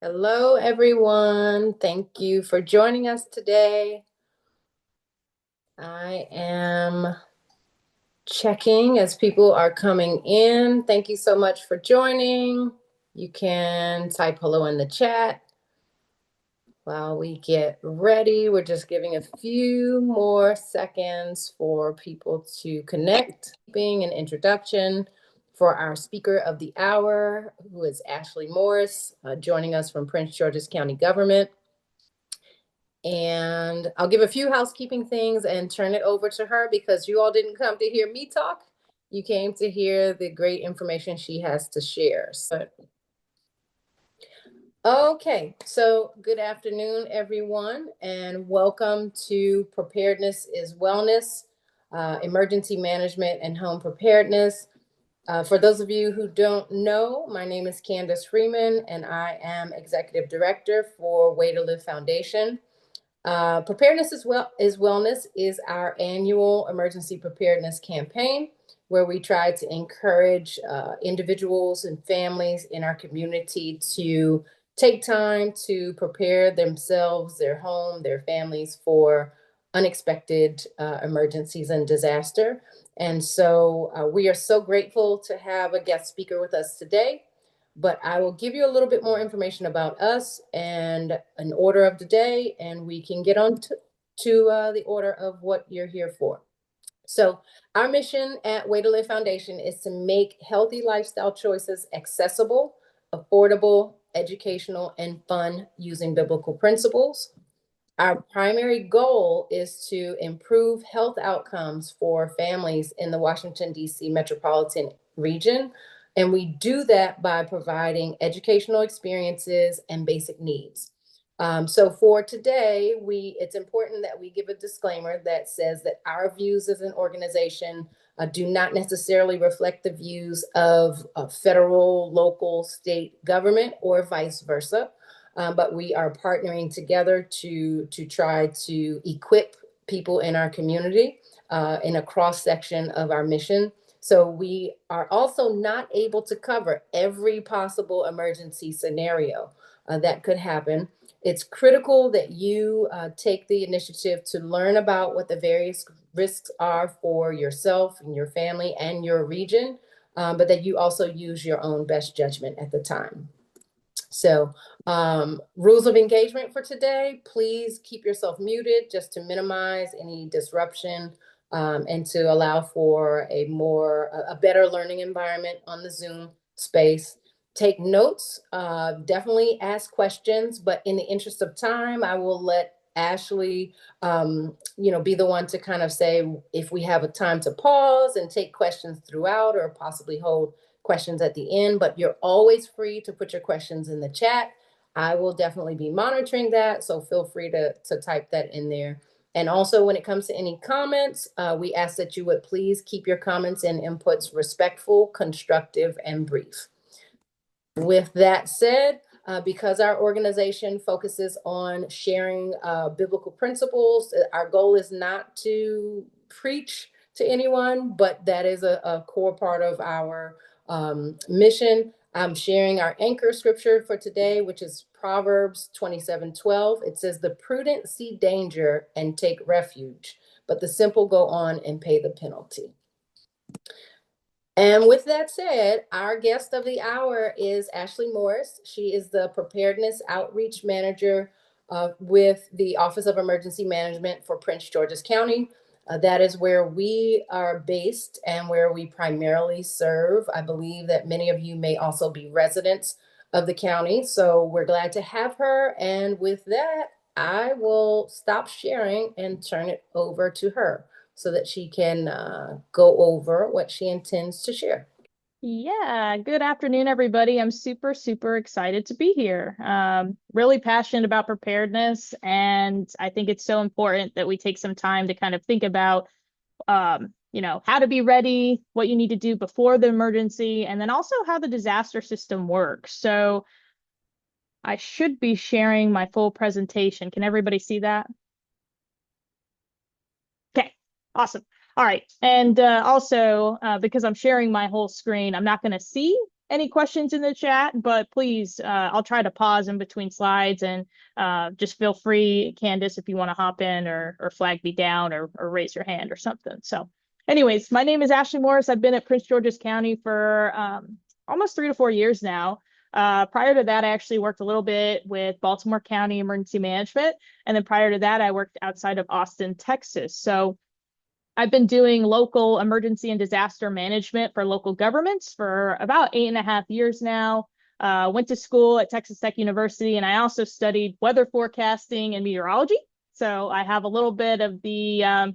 Hello, everyone. Thank you for joining us today. I am checking as people are coming in. Thank you so much for joining. You can type hello in the chat while we get ready. We're just giving a few more seconds for people to connect. Being an introduction for our speaker of the hour, who is Ashley Morris, joining us from Prince George's County Government. And I'll give a few housekeeping things and turn it over to her because you all didn't come to hear me talk. You came to hear the great information she has to share. Okay, so good afternoon, everyone, and welcome to Preparedness is Wellness, Emergency Management and Home Preparedness. For those of you who don't know, my name is Candace Freeman, and I am Executive Director for Way to Live Foundation. Preparedness is Wellness is our annual emergency preparedness campaign where we try to encourage individuals and families in our community to take time to prepare themselves, their home, their families for unexpected emergencies and disaster. And so we are so grateful to have a guest speaker with us today. But I will give you a little bit more information about us and an order of the day, and we can get on to the order of what you're here for. So our mission at Way to Live Foundation is to make healthy lifestyle choices accessible, affordable, educational, and fun using biblical principles. Our primary goal is to improve health outcomes for families in the Washington, D.C. metropolitan region. And we do that by providing educational experiences and basic needs. So for today, it's important that we give a disclaimer that says that our views as an organization do not necessarily reflect the views of federal, local, state government, or vice versa. But we are partnering together to try to equip people in our community in a cross section of our mission. So we are also not able to cover every possible emergency scenario that could happen. It's critical that you take the initiative to learn about what the various risks are for yourself and your family and your region, but that you also use your own best judgment at the time. So rules of engagement for today, please keep yourself muted just to minimize any disruption and to allow for a better learning environment on the Zoom space. Take notes, definitely ask questions, but in the interest of time, I will let Ashley, be the one to kind of say if we have a time to pause and take questions throughout or possibly hold questions at the end, but you're always free to put your questions in the chat. I will definitely be monitoring that, so feel free to type that in there. And also, when it comes to any comments, we ask that you would please keep your comments and inputs respectful, constructive, and brief. With that said, because our organization focuses on sharing biblical principles, our goal is not to preach to anyone, but that is a core part of our mission. I'm sharing our anchor scripture for today, which is Proverbs 27:12. It says, "The prudent see danger and take refuge, but the simple go on and pay the penalty." And with that said, our guest of the hour is Ashley Morris. She is the Preparedness Outreach Manager with the Office of Emergency Management for Prince George's County. That is where we are based and where we primarily serve. I believe that many of you may also be residents of the county. So we're glad to have her. And with that, I will stop sharing and turn it over to her so that she can go over what she intends to share. Yeah, good afternoon, everybody. I'm super, super excited to be here. Really passionate about preparedness, and I think it's so important that we take some time to kind of think about, how to be ready, what you need to do before the emergency, and then also how the disaster system works. So I should be sharing my full presentation. Can everybody see that? Okay, awesome. All right. And also, because I'm sharing my whole screen, I'm not going to see any questions in the chat, but please, I'll try to pause in between slides and just feel free, Candace, if you want to hop in or flag me down or raise your hand or something. So anyways, my name is Ashley Morris. I've been at Prince George's County for almost 3 to 4 years now. Prior to that, I actually worked a little bit with Baltimore County Emergency Management. And then prior to that, I worked outside of Austin, Texas. So I've been doing local emergency and disaster management for local governments for about 8.5 years now. Went to school at Texas Tech University, and I also studied weather forecasting and meteorology. So I have a little bit of the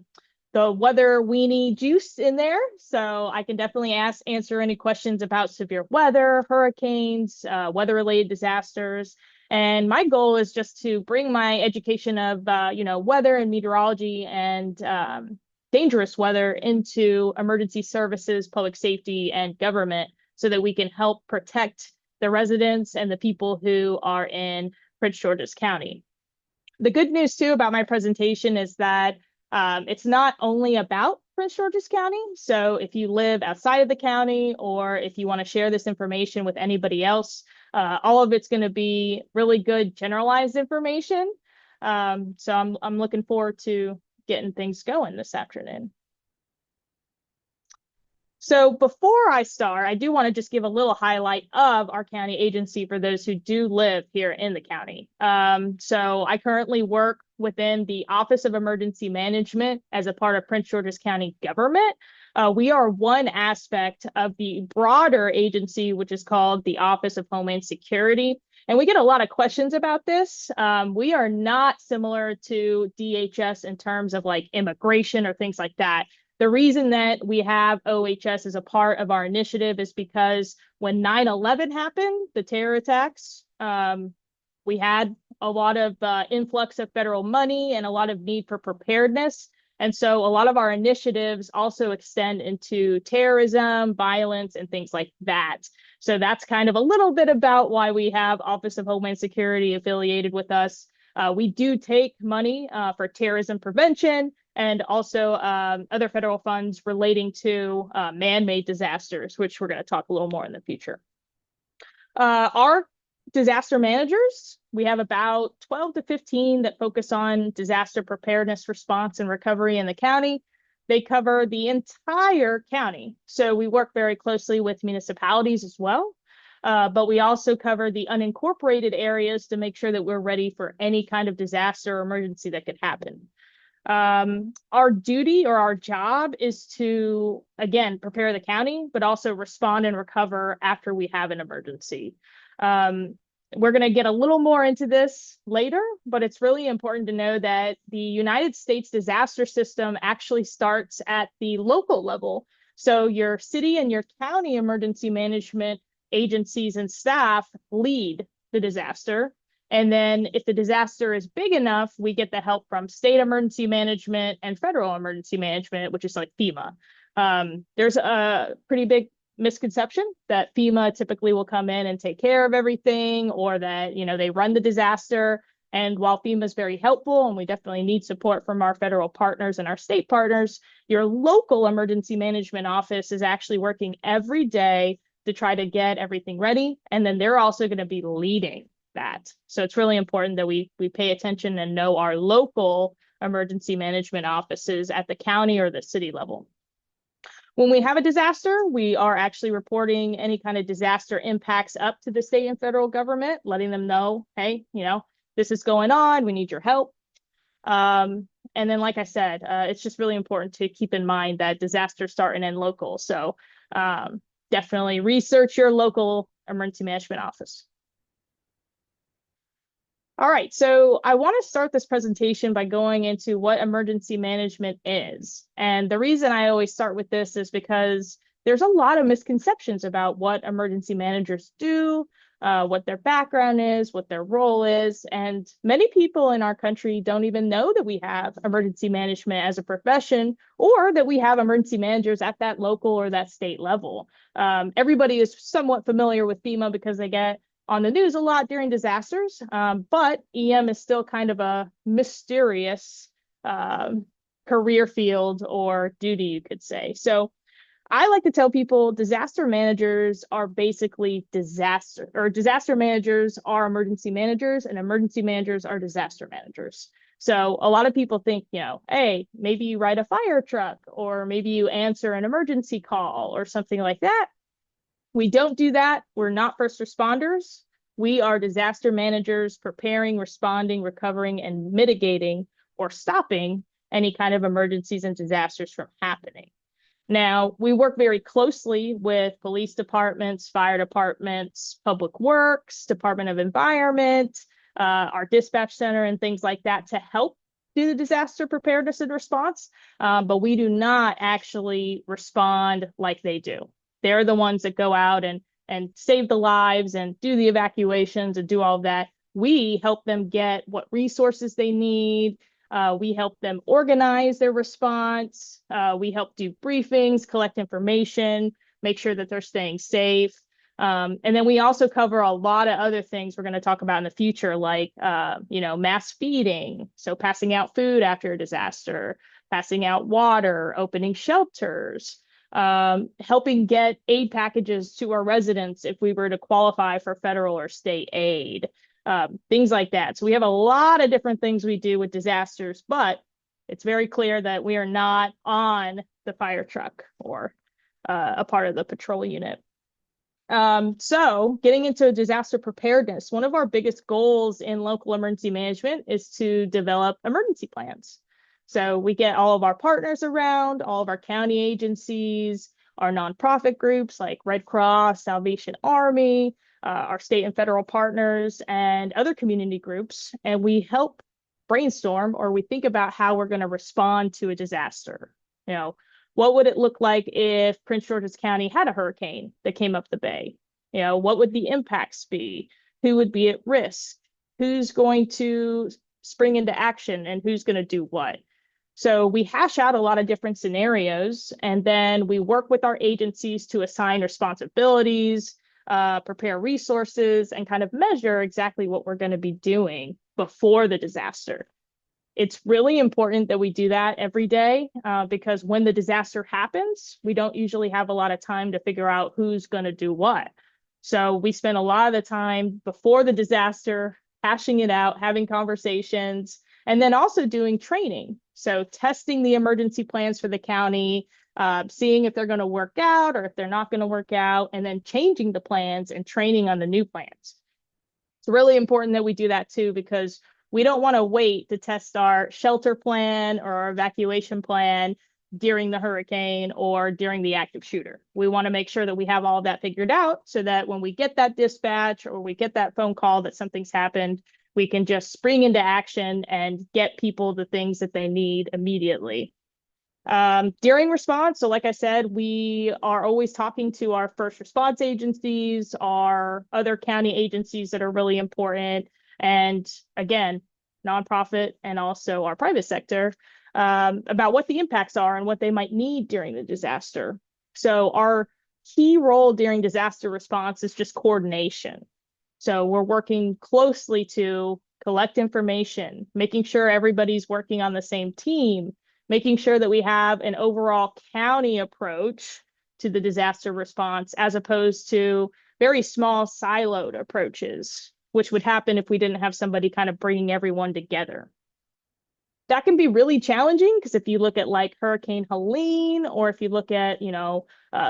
weather weenie juice in there. So I can definitely answer any questions about severe weather, hurricanes, weather-related disasters. And my goal is just to bring my education of, weather and meteorology and dangerous weather into emergency services, public safety, and government so that we can help protect the residents and the people who are in Prince George's County. The good news too about my presentation is that it's not only about Prince George's County. So if you live outside of the county or if you want to share this information with anybody else, all of it's going to be really good generalized information. So I'm looking forward to getting things going this afternoon. So before I start, I do want to just give a little highlight of our county agency for those who do live here in the county. So I currently work within the Office of Emergency Management as a part of Prince George's County government. We are one aspect of the broader agency, which is called the Office of Homeland Security. And we get a lot of questions about this. We are not similar to DHS in terms of like immigration or things like that. The reason that we have OHS as a part of our initiative is because when 9/11 happened, the terror attacks, we had a lot of influx of federal money and a lot of need for preparedness. And so a lot of our initiatives also extend into terrorism, violence, and things like that. So that's kind of a little bit about why we have Office of Homeland Security affiliated with us. We do take money for terrorism prevention and also other federal funds relating to man-made disasters, which we're going to talk a little more in the future. Our disaster managers, we have about 12 to 15 that focus on disaster preparedness, response, and recovery in the county. They cover the entire county. So we work very closely with municipalities as well. But we also cover the unincorporated areas to make sure that we're ready for any kind of disaster or emergency that could happen. Our duty or our job is to, again, prepare the county, but also respond and recover after we have an emergency. We're going to get a little more into this later, but it's really important to know that the United States disaster system actually starts at the local level. So your city and your county emergency management agencies and staff lead the disaster. And then if the disaster is big enough, we get the help from state emergency management and federal emergency management, which is like FEMA. There's a pretty big misconception that FEMA typically will come in and take care of everything, or that, they run the disaster. And while FEMA is very helpful, and we definitely need support from our federal partners and our state partners, your local emergency management office is actually working every day to try to get everything ready. And then they're also going to be leading that. So it's really important that we pay attention and know our local emergency management offices at the county or the city level. When we have a disaster, we are actually reporting any kind of disaster impacts up to the state and federal government, letting them know, hey, this is going on, we need your help. And then, like I said, it's just really important to keep in mind that disasters start and end local. So definitely research your local emergency management office. All right, so I want to start this presentation by going into what emergency management is. And the reason I always start with this is because there's a lot of misconceptions about what emergency managers do, what their background is, what their role is. And many people in our country don't even know that we have emergency management as a profession, or that we have emergency managers at that local or that state level. Everybody is somewhat familiar with FEMA because they get on the news a lot during disasters, but EM is still kind of a mysterious career field or duty, you could say. So I like to tell people disaster managers are basically disaster managers are emergency managers, and emergency managers are disaster managers. So a lot of people think, hey, maybe you ride a fire truck or maybe you answer an emergency call or something like that. We don't do that. We're not first responders. We are disaster managers preparing, responding, recovering, and mitigating or stopping any kind of emergencies and disasters from happening. Now, we work very closely with police departments, fire departments, public works, Department of Environment, our dispatch center, and things like that to help do the disaster preparedness and response. But we do not actually respond like they do. They're the ones that go out and save the lives and do the evacuations and do all of that. We help them get what resources they need. We help them organize their response. We help do briefings, collect information, make sure that they're staying safe. And then we also cover a lot of other things we're going to talk about in the future, like, mass feeding. So passing out food after a disaster, passing out water, opening shelters, helping get aid packages to our residents if we were to qualify for federal or state aid. Things like that. So we have a lot of different things we do with disasters, but it's very clear that we are not on the fire truck or a part of the patrol unit. So getting into disaster preparedness, one of our biggest goals in local emergency management is to develop emergency plans. So we get all of our partners around, all of our county agencies, our nonprofit groups like Red Cross, Salvation Army, our state and federal partners, and other community groups, and we help brainstorm or we think about how we're going to respond to a disaster. What would it look like if Prince George's County had a hurricane that came up the bay? What would the impacts be? Who would be at risk? Who's going to spring into action and who's going to do what? So we hash out a lot of different scenarios, and then we work with our agencies to assign responsibilities, prepare resources, and kind of measure exactly what we're going to be doing before the disaster. It's really important that we do that every day because when the disaster happens, we don't usually have a lot of time to figure out who's going to do what. So we spend a lot of the time before the disaster hashing it out, having conversations, and then also doing training. So testing the emergency plans for the county, seeing if they're going to work out or if they're not going to work out, and then changing the plans and training on the new plans. It's really important that we do that too, because we don't want to wait to test our shelter plan or our evacuation plan during the hurricane or during the active shooter. We want to make sure that we have all of that figured out so that when we get that dispatch or we get that phone call that something's happened, we can just spring into action and get people the things that they need immediately. During response, so like I said, we are always talking to our first response agencies, our other county agencies that are really important, and again, nonprofit and also our private sector, about what the impacts are and what they might need during the disaster. So our key role during disaster response is just coordination. So we're working closely to collect information, making sure everybody's working on the same team, making sure that we have an overall county approach to the disaster response as opposed to very small siloed approaches, which would happen if we didn't have somebody kind of bringing everyone together. That can be really challenging because if you look at like Hurricane Helene, or if you look at,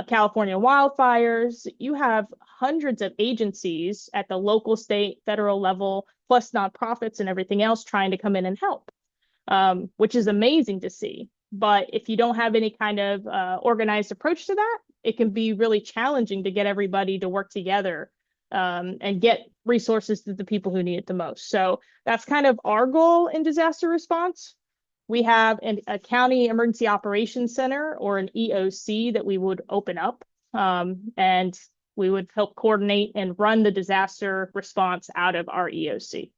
California wildfires, you have hundreds of agencies at the local, state, federal level, plus nonprofits and everything else trying to come in and help, which is amazing to see. But if you don't have any kind of organized approach to that, it can be really challenging to get everybody to work together and get resources to the people who need it the most. So that's kind of our goal in disaster response. We have a county emergency operations center or an EOC that we would open up, and we would help coordinate and run the disaster response out of our EOC.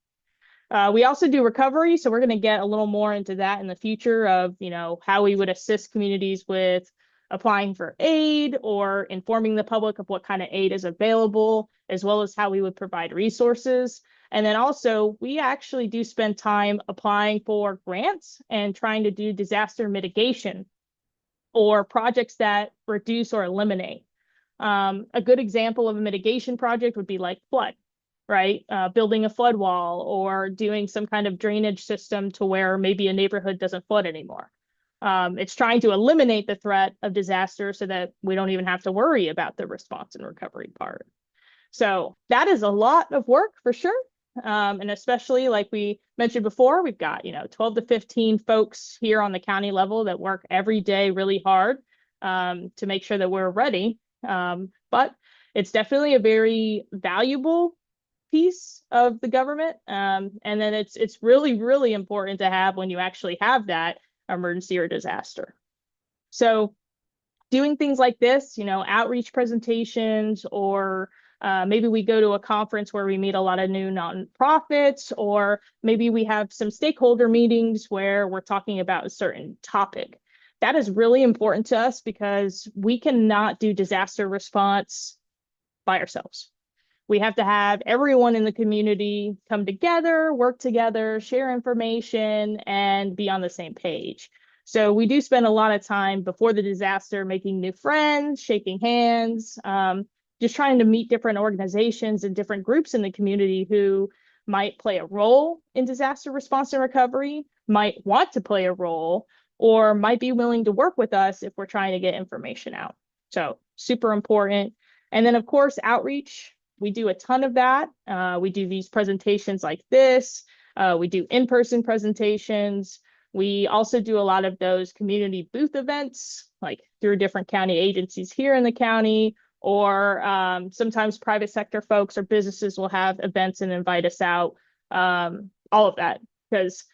We also do recovery, so we're going to get a little more into that in the future of, how we would assist communities with applying for aid or informing the public of what kind of aid is available, as well as how we would provide resources. And then also, we actually do spend time applying for grants and trying to do disaster mitigation or projects that reduce or eliminate. A good example of a mitigation project would be like flood, right? Building a flood wall or doing some kind of drainage system to where maybe a neighborhood doesn't flood anymore. It's trying to eliminate the threat of disaster so that we don't even have to worry about the response and recovery part. So that is a lot of work for sure. And especially like we mentioned before, we've got, 12 to 15 folks here on the county level that work every day really hard to make sure that we're ready. But it's definitely a very valuable piece of the government. And then it's really, really important to have when you actually have that emergency or disaster. So doing things like this, outreach presentations, or maybe we go to a conference where we meet a lot of new nonprofits, or maybe we have some stakeholder meetings where we're talking about a certain topic. That is really important to us because we cannot do disaster response by ourselves. We have to have everyone in the community come together, work together, share information, and be on the same page. So we do spend a lot of time before the disaster making new friends, shaking hands, just trying to meet different organizations and different groups in the community who might play a role in disaster response and recovery, might want to play a role, or might be willing to work with us if we're trying to get information out. So super important. And then, of course, outreach. We do a ton of that. We do these presentations like this. We do in-person presentations. We also do a lot of those community booth events, like through different county agencies here in the county, or sometimes private sector folks or businesses will have events and invite us out, all of that. Because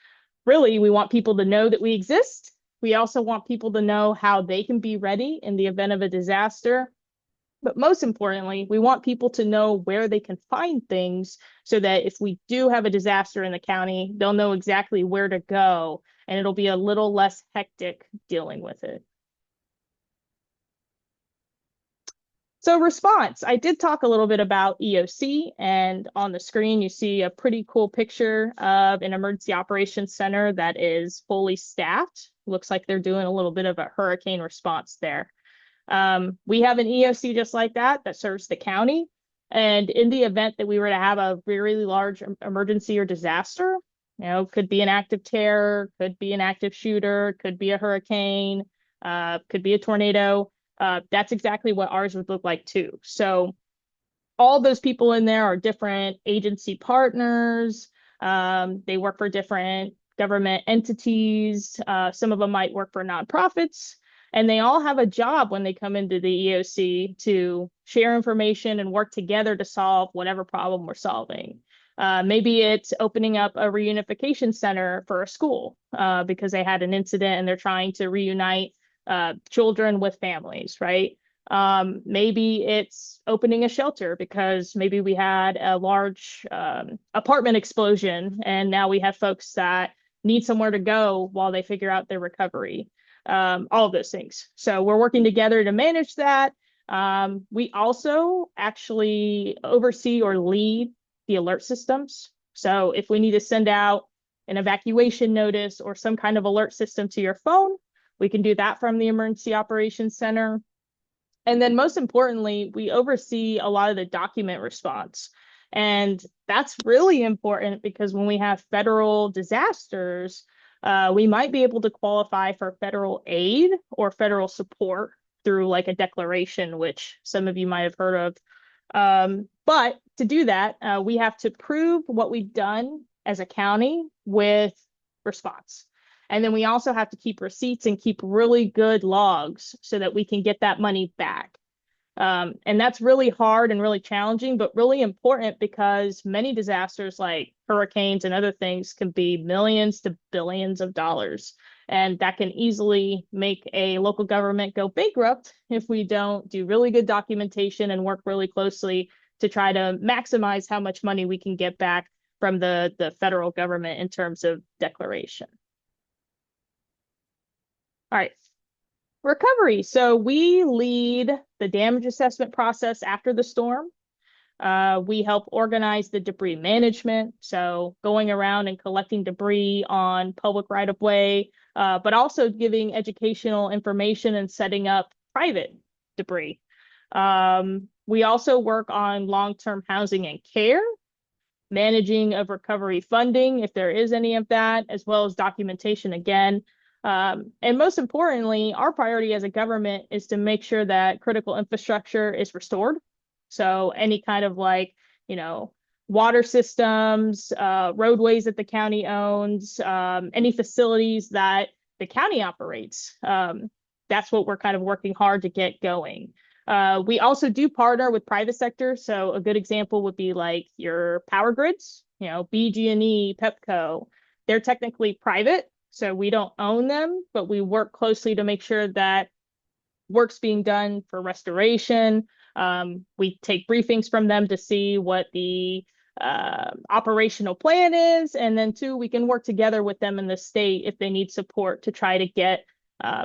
really, we want people to know that we exist. We also want people to know how they can be ready in the event of a disaster. But most importantly, we want people to know where they can find things so that if we do have a disaster in the county, they'll know exactly where to go and it'll be a little less hectic dealing with it. So response, I did talk a little bit about EOC, and on the screen you see a pretty cool picture of an emergency operations center that is fully staffed. Looks like they're doing a little bit of a hurricane response there. We have an EOC just like that serves the county. And in the event that we were to have a very large emergency or disaster, could be an active terror, could be an active shooter, could be a hurricane, could be a tornado. That's exactly what ours would look like too. So all those people in there are different agency partners. They work for different government entities. Some of them might work for nonprofits. And they all have a job when they come into the EOC to share information and work together to solve whatever problem we're solving. Maybe it's opening up a reunification center for a school because they had an incident and they're trying to reunite children with families, right? Maybe it's opening a shelter because maybe we had a large apartment explosion and now we have folks that need somewhere to go while they figure out their recovery. All of those things. So we're working together to manage that. We also actually oversee or lead the alert systems. So if we need to send out an evacuation notice or some kind of alert system to your phone, we can do that from the Emergency Operations Center. And then most importantly, we oversee a lot of the document response. And that's really important because when we have federal disasters, we might be able to qualify for federal aid or federal support through like a declaration, which some of you might have heard of. But to do that, we have to prove what we've done as a county with response. And then we also have to keep receipts and keep really good logs so that we can get that money back. And that's really hard and really challenging, but really important because many disasters like hurricanes and other things can be millions to billions of dollars. And that can easily make a local government go bankrupt if we don't do really good documentation and work really closely to try to maximize how much money we can get back from the federal government in terms of declaration. All right. Recovery. So we lead the damage assessment process after the storm. We help organize the debris management, so going around and collecting debris on public right-of-way, but also giving educational information and setting up private debris. We also work on long-term housing and care, managing of recovery funding, if there is any of that, as well as documentation again. And most importantly, our priority as a government is to make sure that critical infrastructure is restored. So any kind of water systems, roadways that the county owns, any facilities that the county operates. That's what we're kind of working hard to get going. We also do partner with private sector. So a good example would be like your power grids, BG&E, Pepco. They're technically private, so we don't own them, but we work closely to make sure that work's being done for restoration. We take briefings from them to see what the operational plan is. And then two, we can work together with them in the state if they need support to try to get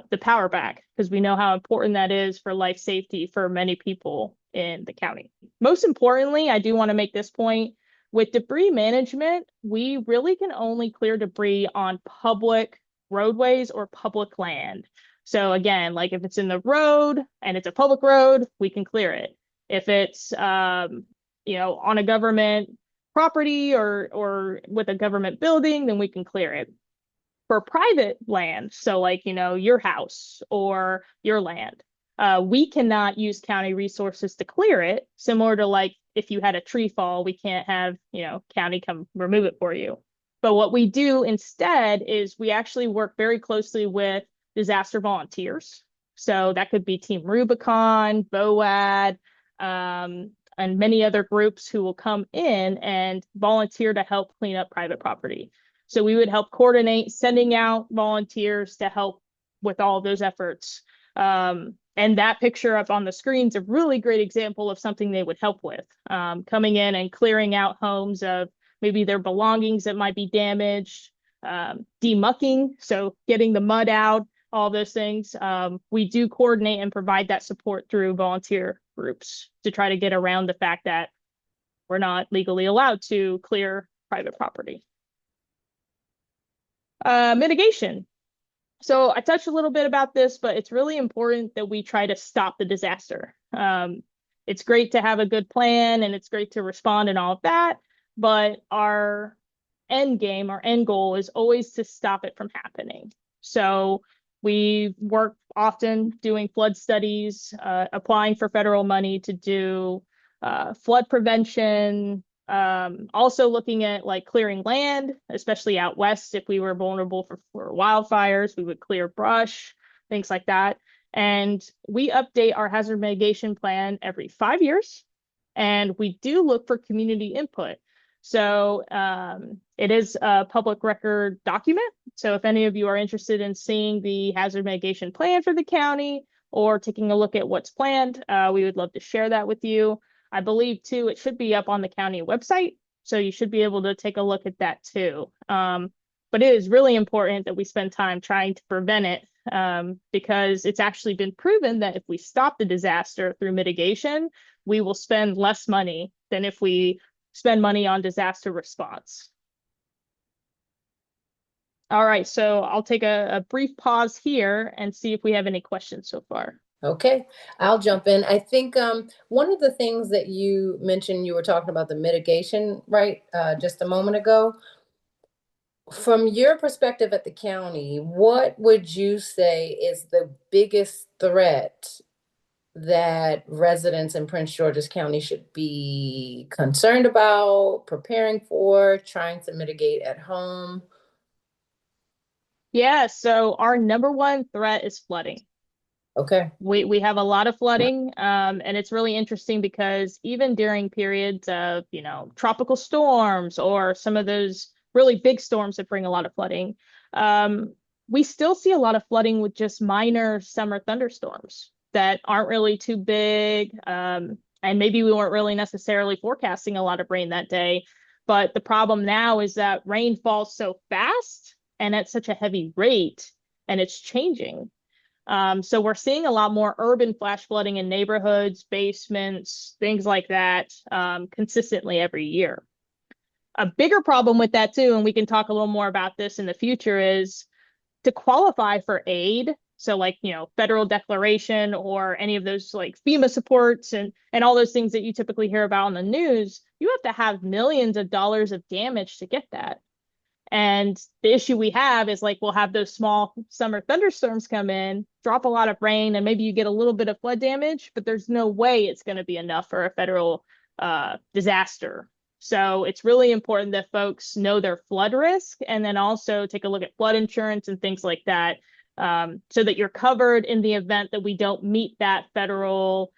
the power back, because we know how important that is for life safety for many people in the county. Most importantly, I do want to make this point. With debris management, we really can only clear debris on public roadways or public land. So again, like if it's in the road and it's a public road, we can clear it. If it's on a government property or with a government building, then we can clear it. For private land, so like your house or your land, we cannot use county resources to clear it. Similar to like if you had a tree fall, we can't have county come remove it for you. But what we do instead is we actually work very closely with disaster volunteers. So that could be Team Rubicon, BOAD, and many other groups who will come in and volunteer to help clean up private property. So we would help coordinate sending out volunteers to help with all of those efforts. And that picture up on the screen is a really great example of something they would help with, coming in and clearing out homes of maybe their belongings that might be damaged, demucking, so getting the mud out, all those things. We do coordinate and provide that support through volunteer groups to try to get around the fact that we're not legally allowed to clear private property. Mitigation. So I touched a little bit about this, but it's really important that we try to stop the disaster. It's great to have a good plan and it's great to respond and all of that, but our end game, our end goal is always to stop it from happening. So we work often doing flood studies, applying for federal money to do flood prevention, also looking at like clearing land, especially out west. If we were vulnerable for wildfires, we would clear brush, things like that. And we update our hazard mitigation plan every 5 years. And we do look for community input. So it is a public record document. So if any of you are interested in seeing the hazard mitigation plan for the county or taking a look at what's planned, we would love to share that with you. I believe too, it should be up on the county website. So you should be able to take a look at that too. But it is really important that we spend time trying to prevent it, because it's actually been proven that if we stop the disaster through mitigation, we will spend less money than if we spend money on disaster response. All right, so I'll take a brief pause here and see if we have any questions so far. Okay, I'll jump in. I think one of the things that you mentioned, you were talking about the mitigation, right? Just a moment ago. From your perspective at the county, what would you say is the biggest threat that residents in Prince George's County should be concerned about, preparing for, trying to mitigate at home? Yeah, so our number one threat is flooding. Okay. We have a lot of flooding, and it's really interesting because even during periods of, tropical storms or some of those really big storms that bring a lot of flooding, we still see a lot of flooding with just minor summer thunderstorms that aren't really too big. And maybe we weren't really necessarily forecasting a lot of rain that day. But the problem now is that rain falls so fast and at such a heavy rate, and it's changing. So we're seeing a lot more urban flash flooding in neighborhoods, basements, things like that, consistently every year. A bigger problem with that too, and we can talk a little more about this in the future, is to qualify for aid. So like, federal declaration or any of those like FEMA supports and all those things that you typically hear about on the news, you have to have millions of dollars of damage to get that. And the issue we have is like we'll have those small summer thunderstorms come in, drop a lot of rain, and maybe you get a little bit of flood damage, but there's no way it's going to be enough for a federal disaster. So it's really important that folks know their flood risk and then also take a look at flood insurance and things like that, so that you're covered in the event that we don't meet that federal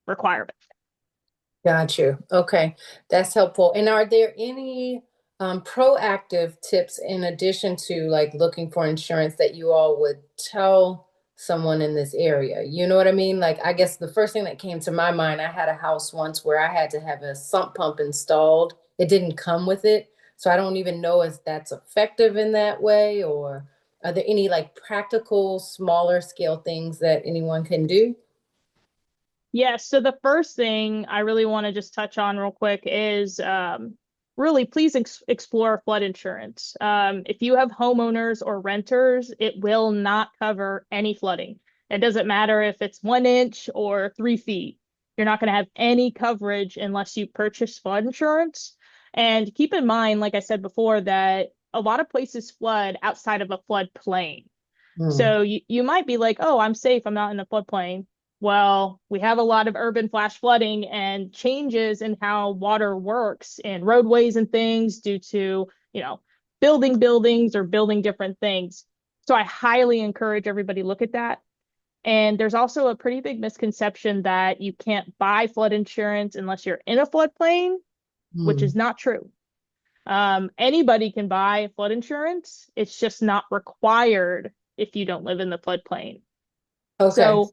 requirement. Got you. Okay, that's helpful. And are there any proactive tips in addition to like looking for insurance that you all would tell someone in this area? You know what I mean? Like, I guess the first thing that came to my mind, I had a house once where I had to have a sump pump installed. It didn't come with it. So I don't even know if that's effective in that way, or are there any like practical, smaller scale things that anyone can do? Yeah, so the first thing I really want to just touch on real quick is really please explore flood insurance. If you have homeowners or renters, it will not cover any flooding. It doesn't matter if it's 1 inch or 3 feet. You're not going to have any coverage unless you purchase flood insurance. And keep in mind, like I said before, that a lot of places flood outside of a floodplain. Hmm. So you might be like, oh, I'm safe. I'm not in a floodplain. Well, we have a lot of urban flash flooding and changes in how water works in roadways and things due to, building buildings or building different things. So I highly encourage everybody look at that. And there's also a pretty big misconception that you can't buy flood insurance unless you're in a floodplain, which Hmm. is not true. Anybody can buy flood insurance. It's just not required if you don't live in the floodplain. Okay. So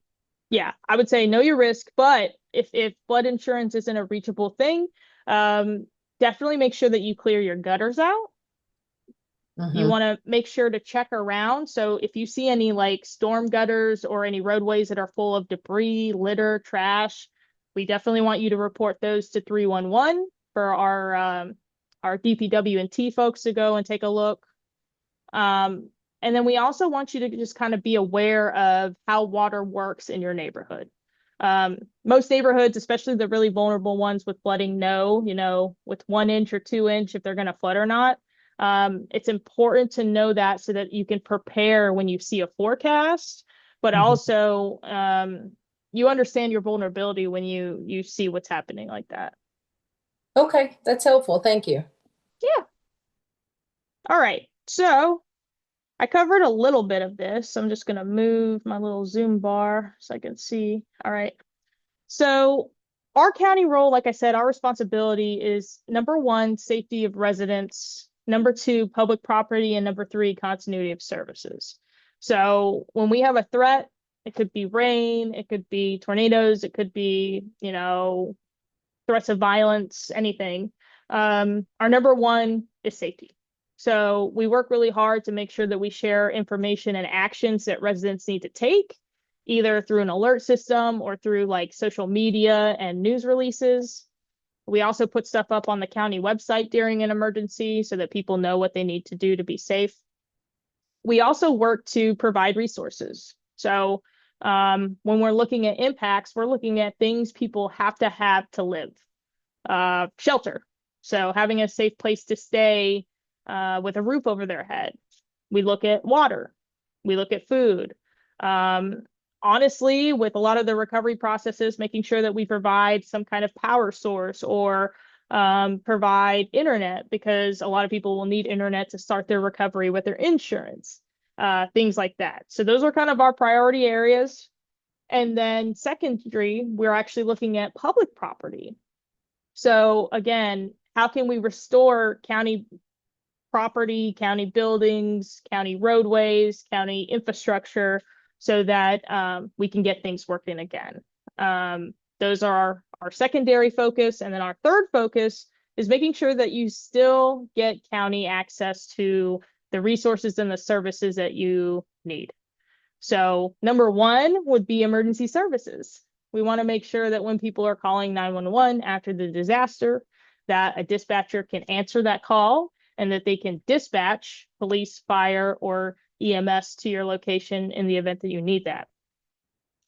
yeah, I would say know your risk, but if flood insurance isn't a reachable thing, um, definitely make sure that you clear your gutters out. You Hmm. want to make sure to check around. So if you see any like storm gutters or any roadways that are full of debris, litter, trash, we definitely want you to report those to 311 for our DPW and T folks to go and take a look. Um, and then we also want you to just kind of be aware of how water works in your neighborhood. Most neighborhoods, especially the really vulnerable ones with flooding, know, with 1 inch or 2 inch if they're going to flood or not. It's important to know that so that you can prepare when you see a forecast, but Hmm. also you understand your vulnerability when you see what's happening like that. Okay, that's helpful. Thank you. Yeah. All right. So I covered a little bit of this. I'm just going to move my little Zoom bar so I can see. All right. So our county role, like I said, our responsibility is number one, safety of residents, number two, public property, and number three, continuity of services. So when we have a threat, it could be rain, it could be tornadoes, it could be, threats of violence, anything. Our number one is safety. So we work really hard to make sure that we share information and actions that residents need to take, either through an alert system or through like social media and news releases. We also put stuff up on the county website during an emergency so that people know what they need to do to be safe. We also work to provide resources. So when we're looking at impacts, we're looking at things people have to live. Shelter. So having a safe place to stay with a roof over their head. We look at water. We look at food. Um, Honestly, with a lot of the recovery processes, making sure that we provide some kind of power source or provide internet because a lot of people will need internet to start their recovery with their insurance, things like that. So those are kind of our priority areas. And then secondary, we're actually looking at public property. So again, how can we restore county property, county buildings, county roadways, county infrastructure so that we can get things working again? Those are our secondary focus. And then our third focus is making sure that you still get county access to the resources and the services that you need. So number one would be emergency services. We want to make sure that when people are calling 911 after the disaster, that a dispatcher can answer that call and that they can dispatch police, fire, or EMS to your location in the event that you need that.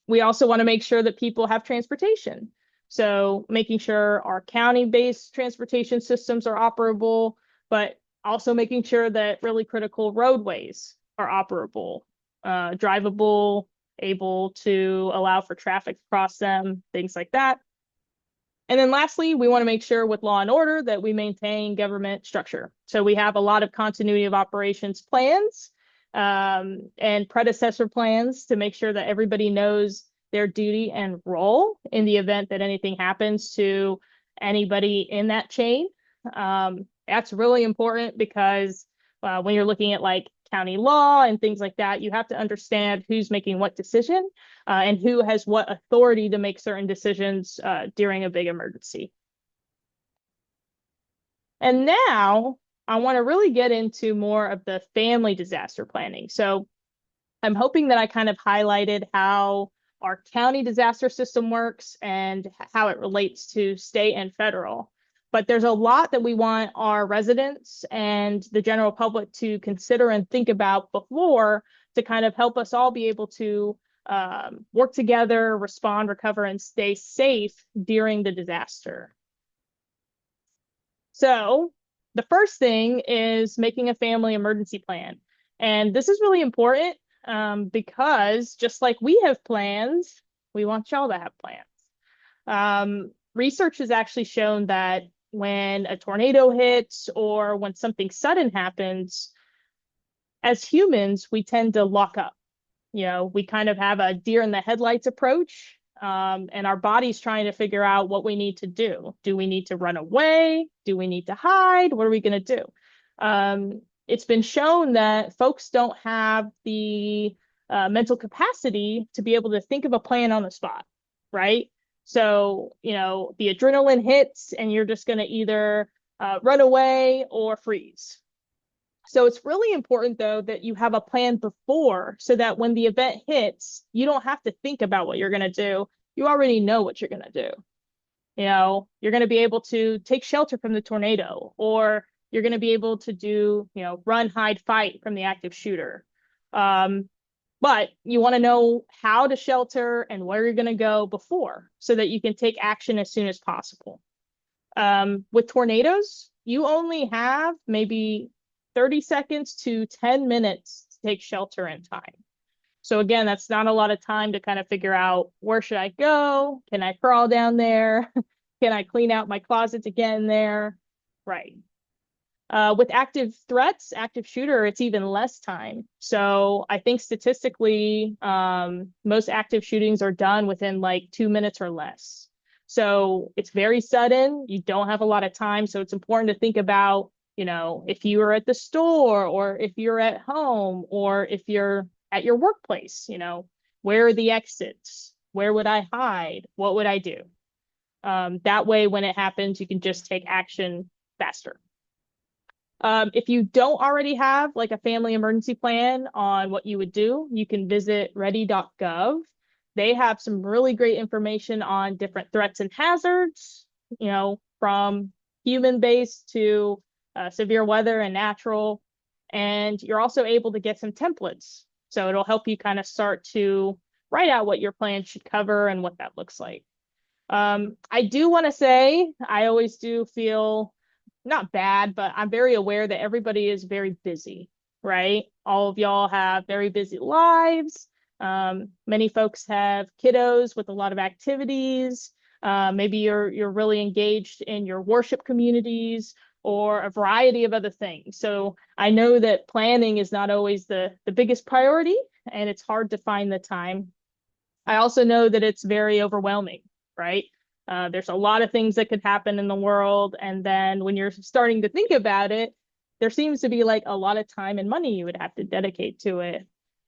We also want to make sure that people have transportation. So making sure our county-based transportation systems are operable, but also making sure that really critical roadways are operable, drivable, able to allow for traffic to cross them, things like that. And then lastly, we want to make sure with law and order that we maintain government structure. So we have a lot of continuity of operations plans and predecessor plans to make sure that everybody knows their duty and role in the event that anything happens to anybody in that chain. That's really important because when you're looking at like county law and things like that, you have to understand who's making what decision and who has what authority to make certain decisions during a big emergency. And now I want to really get into more of the family disaster planning. So I'm hoping that I kind of highlighted how our county disaster system works and how it relates to state and federal. But there's a lot that we want our residents and the general public to consider and think about before to kind of help us all be able to work together, respond, recover, and stay safe during the disaster. So the first thing is making a family emergency plan. And this is really important because just like we have plans, we want y'all to have plans. Research has actually shown that when a tornado hits or when something sudden happens, as humans, we tend to lock up. You know, we kind of have a deer in the headlights approach, and our body's trying to figure out what we need to do. Do we need to run away? Do we need to hide? What are we going to do? It's been shown that folks don't have the mental capacity to be able to think of a plan on the spot, right? So, you know, the adrenaline hits and you're just going to either run away or freeze. So it's really important, though, that you have a plan before so that when the event hits, you don't have to think about what you're going to do. You already know what you're going to do. You know, you're going to be able to take shelter from the tornado, or you're going to be able to do, you know, run, hide, fight from the active shooter. But you want to know how to shelter and where you're going to go before so that you can take action as soon as possible. With tornadoes, you only have maybe 30 seconds to 10 minutes to take shelter in time. So again, that's not a lot of time to kind of figure out where should I go? Can I crawl down there? Can I clean out my closet to get in there? Right. With active threats, active shooter, it's even less time. So I think statistically, most active shootings are done within like 2 minutes or less. So it's very sudden. You don't have a lot of time. So it's important to think about, you know, if you are at the store or if you're at home or if you're at your workplace, you know, where are the exits? Where would I hide? What would I do? That way, when it happens, you can just take action faster. If you don't already have like a family emergency plan on what you would do, you can visit ready.gov. They have some really great information on different threats and hazards, you know, from human-based to severe weather and natural. And you're also able to get some templates. So it'll help you kind of start to write out what your plan should cover and what that looks like. I do want to say, I always do feel not bad, but I'm very aware that everybody is very busy, right? All of y'all have very busy lives. Many folks have kiddos with a lot of activities. Maybe you're really engaged in your worship communities or a variety of other things. So I know that planning is not always the biggest priority, and it's hard to find the time. I also know that it's very overwhelming, right? There's a lot of things that could happen in the world. And then when you're starting to think about it, there seems to be like a lot of time and money you would have to dedicate to it.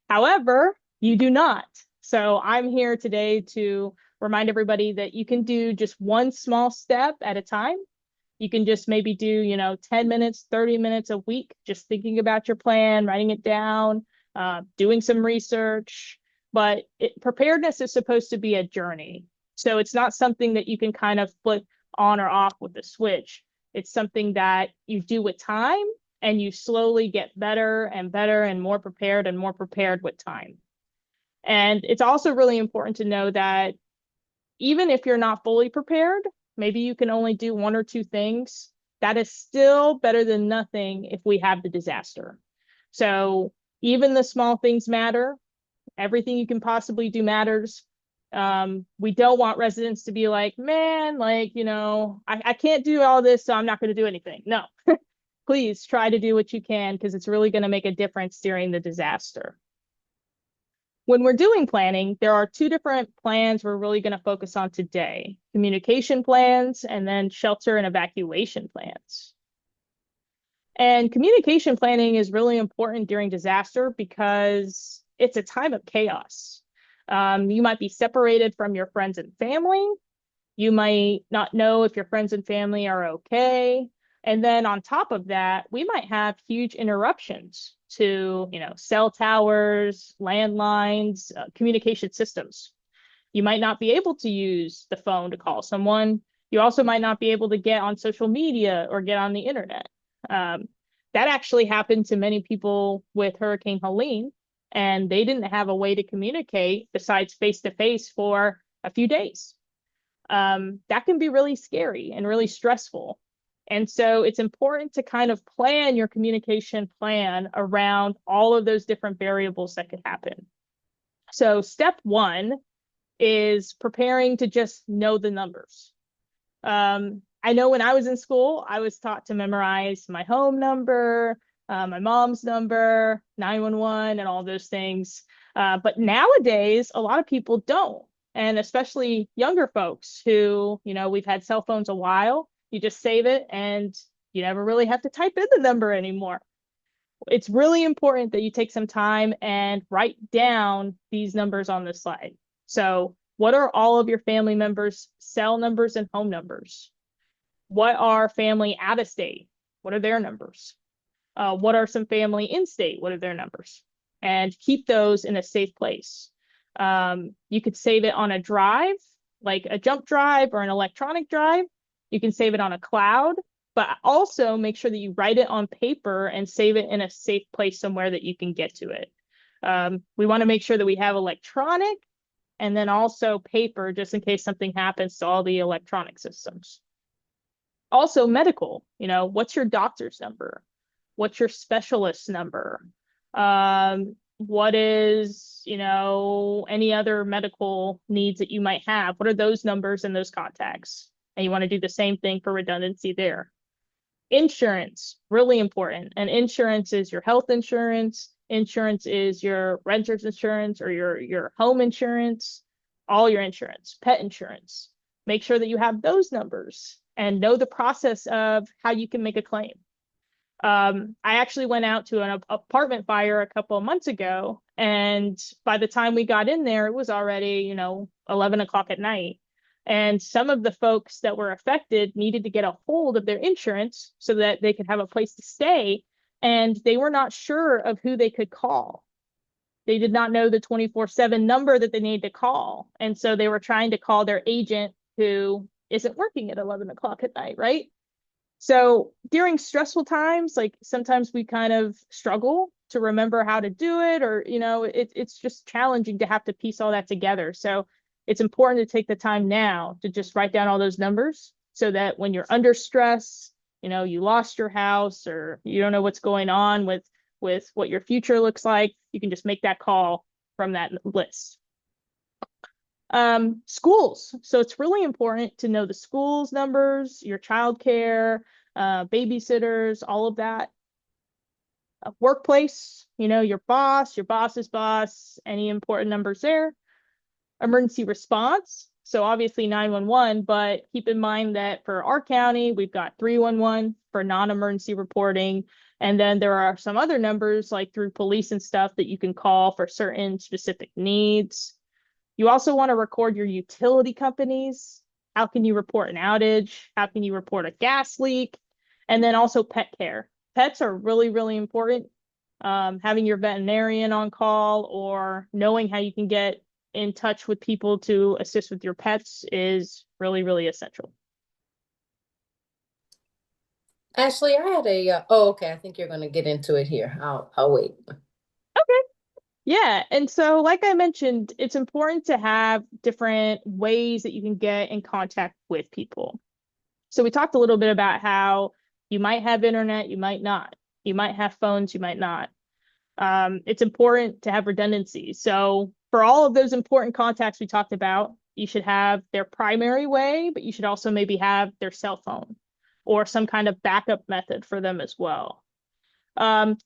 However, you do not. So I'm here today to remind everybody that you can do just one small step at a time. You can just maybe do, you know, 10 minutes, 30 minutes a week, just thinking about your plan, writing it down, doing some research. But preparedness is supposed to be a journey. So it's not something that you can kind of flip on or off with a switch. It's something that you do with time, and you slowly get better and better and more prepared with time. And it's also really important to know that even if you're not fully prepared, maybe you can only do one or two things. That is still better than nothing if we have the disaster. So even the small things matter. Everything you can possibly do matters. We don't want residents to be like, man, like, I can't do all this, so I'm not going to do anything. No, please try to do what you can, because it's really going to make a difference during the disaster. When we're doing planning, there are two different plans we're really going to focus on today: communication plans and then shelter and evacuation plans. And communication planning is really important during disaster because it's a time of chaos. You might be separated from your friends and family. You might not know if your friends and family are okay. And then on top of that, we might have huge interruptions to, cell towers, landlines, communication systems. You might not be able to use the phone to call someone. You also might not be able to get on social media or get on the internet. That actually happened to many people with Hurricane Helene, and they didn't have a way to communicate besides face to face for a few days. That can be really scary and really stressful. And so it's important to kind of plan your communication plan around all of those different variables that could happen. So step one is preparing to just know the numbers. I know when I was in school, I was taught to memorize my home number, my mom's number, 911, and all those things. But nowadays, a lot of people don't. And especially younger folks who, we've had cell phones a while, you just save it and you never really have to type in the number anymore. It's really important that you take some time and write down these numbers on the slide. So what are all of your family members' cell numbers and home numbers? What are family out of state? What are their numbers? What are some family in state? What are their numbers? And keep those in a safe place. You could save it on a drive, like a jump drive or an electronic drive. You can save it on a cloud, but also make sure that you write it on paper and save it in a safe place somewhere that you can get to it. We want to make sure that we have electronic and then also paper, just in case something happens to all the electronic systems. Also medical, what's your doctor's number? What's your specialist number? What is, any other medical needs that you might have? What are those numbers and those contacts? And you want to do the same thing for redundancy there. Insurance, really important. And insurance is your health insurance. Insurance is your renter's insurance or your home insurance, all your insurance, pet insurance. Make sure that you have those numbers and know the process of how you can make a claim. I actually went out to an apartment fire a couple of months ago, and by the time we got in there, it was already, 11 o'clock at night. And some of the folks that were affected needed to get a hold of their insurance so that they could have a place to stay, and they were not sure of who they could call. They did not know the 24/7 number that they needed to call. And so they were trying to call their agent who isn't working at 11 o'clock at night, right? So during stressful times, like sometimes we kind of struggle to remember how to do it, or, it's just challenging to have to piece all that together. So it's important to take the time now to just write down all those numbers so that when you're under stress, you lost your house or you don't know what's going on with what your future looks like, you can just make that call from that list. Schools. So it's really important to know the school's numbers, your childcare, babysitters, all of that. Workplace, your boss's boss, any important numbers there. Emergency response. So obviously 911, but keep in mind that for our county, we've got 311 for non-emergency reporting. And then there are some other numbers like through police and stuff that you can call for certain specific needs. You also want to record your utility companies. How can you report an outage? How can you report a gas leak? And then also pet care. Pets are really, really important. having your veterinarian on call or knowing how you can get in touch with people to assist with your pets is really, really essential. Ashley, I had oh, okay. I think you're going to get into it here. I'll wait. Yeah, and so like I mentioned, it's important to have different ways that you can get in contact with people. So we talked a little bit about how you might have internet, you might not. You might have phones, you might not. It's important to have redundancy. So for all of those important contacts we talked about, you should have their primary way, but you should also maybe have their cell phone or some kind of backup method for them as well.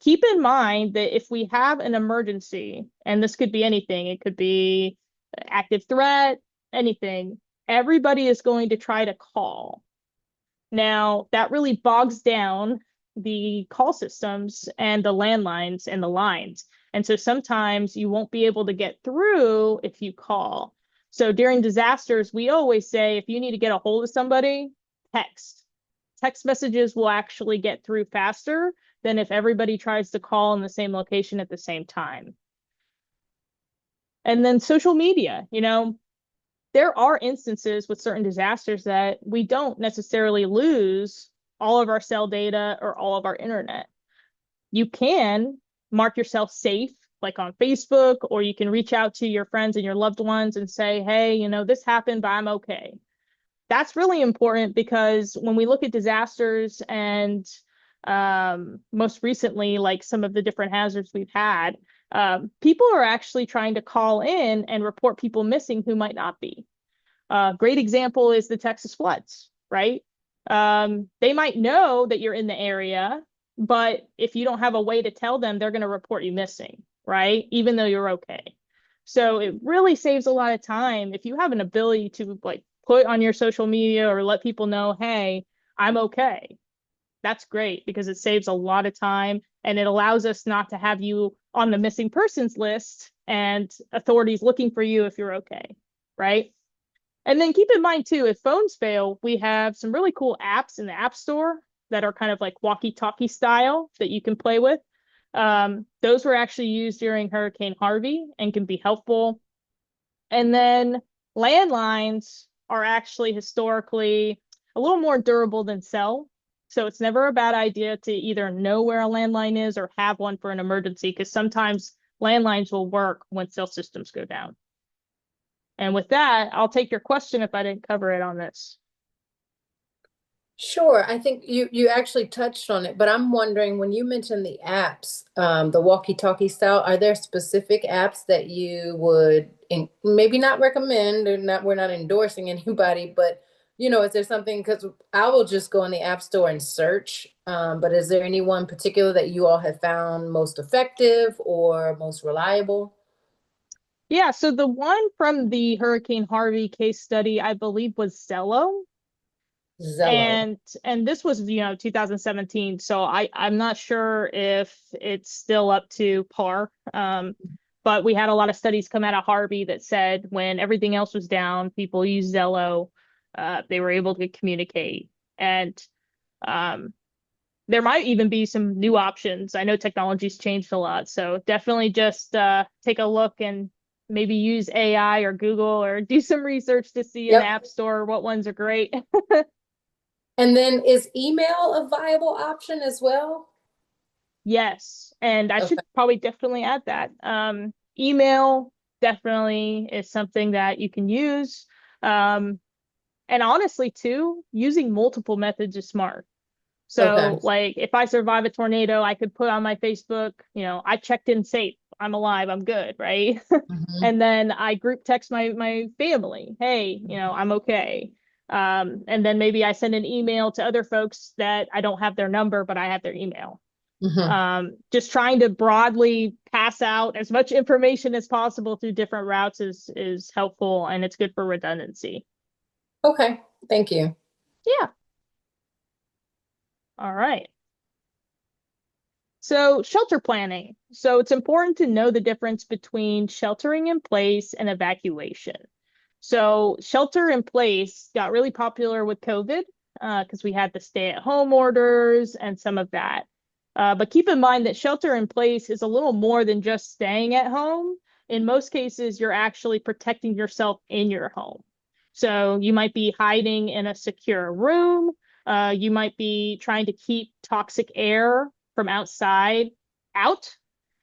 Keep in mind that if we have an emergency, and this could be anything, it could be active threat, anything, everybody is going to try to call. Now, that really bogs down the call systems and the landlines and the lines. And so sometimes you won't be able to get through if you call. So during disasters, we always say if you need to get a hold of somebody, text. Text messages will actually get through faster than if everybody tries to call in the same location at the same time. And then social media, there are instances with certain disasters that we don't necessarily lose all of our cell data or all of our internet. You can mark yourself safe, like on Facebook, or you can reach out to your friends and your loved ones and say, hey, this happened, but I'm okay. That's really important because when we look at disasters and most recently, like some of the different hazards we've had, people are actually trying to call in and report people missing who might not be. Great example is the Texas floods, right? They might know that you're in the area, but if you don't have a way to tell them, they're going to report you missing, right? Even though you're okay. So it really saves a lot of time if you have an ability to like put on your social media or let people know, hey, I'm okay. That's great because it saves a lot of time and it allows us not to have you on the missing persons list and authorities looking for you if you're okay, right? And then keep in mind too, if phones fail, we have some really cool apps in the App Store that are kind of like walkie-talkie style that you can play with. Those were actually used during Hurricane Harvey and can be helpful. And then landlines are actually historically a little more durable than cell. So it's never a bad idea to either know where a landline is or have one for an emergency because sometimes landlines will work when cell systems go down. And with that, I'll take your question if I didn't cover it on this. Sure. I think you actually touched on it, but I'm wondering when you mentioned the apps, the walkie-talkie style, are there specific apps that you would maybe not recommend or not, we're not endorsing anybody, but is there something, because I will just go in the app store and search, but is there any one particular that you all have found most effective or most reliable? Yeah, so the one from the Hurricane Harvey case study, I believe, was Zello. Zello. And this was 2017, so I'm not sure if it's still up to par. But we had a lot of studies come out of Harvey that said when everything else was down, people used Zello. They were able to communicate, and um, there might even be some new options. I know technology's changed a lot, so definitely just take a look and maybe use AI or Google or do some research to see in the Yep. App Store what ones are great. And then is email a viable option as well? Yes, and I should Okay. probably definitely add that. Email definitely is something that you can use. Um, and honestly, too, using multiple methods is smart. Okay. So, like, if I survive a tornado, I could put on my Facebook, I checked in safe. I'm alive. I'm good, right? Mhm. And then I group text my family, hey, I'm okay. And then maybe I send an email to other folks that I don't have their number, but I have their email. Mhm. Just trying to broadly pass out as much information as possible through different routes is helpful and it's good for redundancy. Okay. Thank you. Yeah. All right. So shelter planning. So it's important to know the difference between sheltering in place and evacuation. So shelter in place got really popular with COVID because we had the stay-at-home orders and some of that. But keep in mind that shelter in place is a little more than just staying at home. In most cases, you're actually protecting yourself in your home. So you might be hiding in a secure room. You might be trying to keep toxic air from outside out.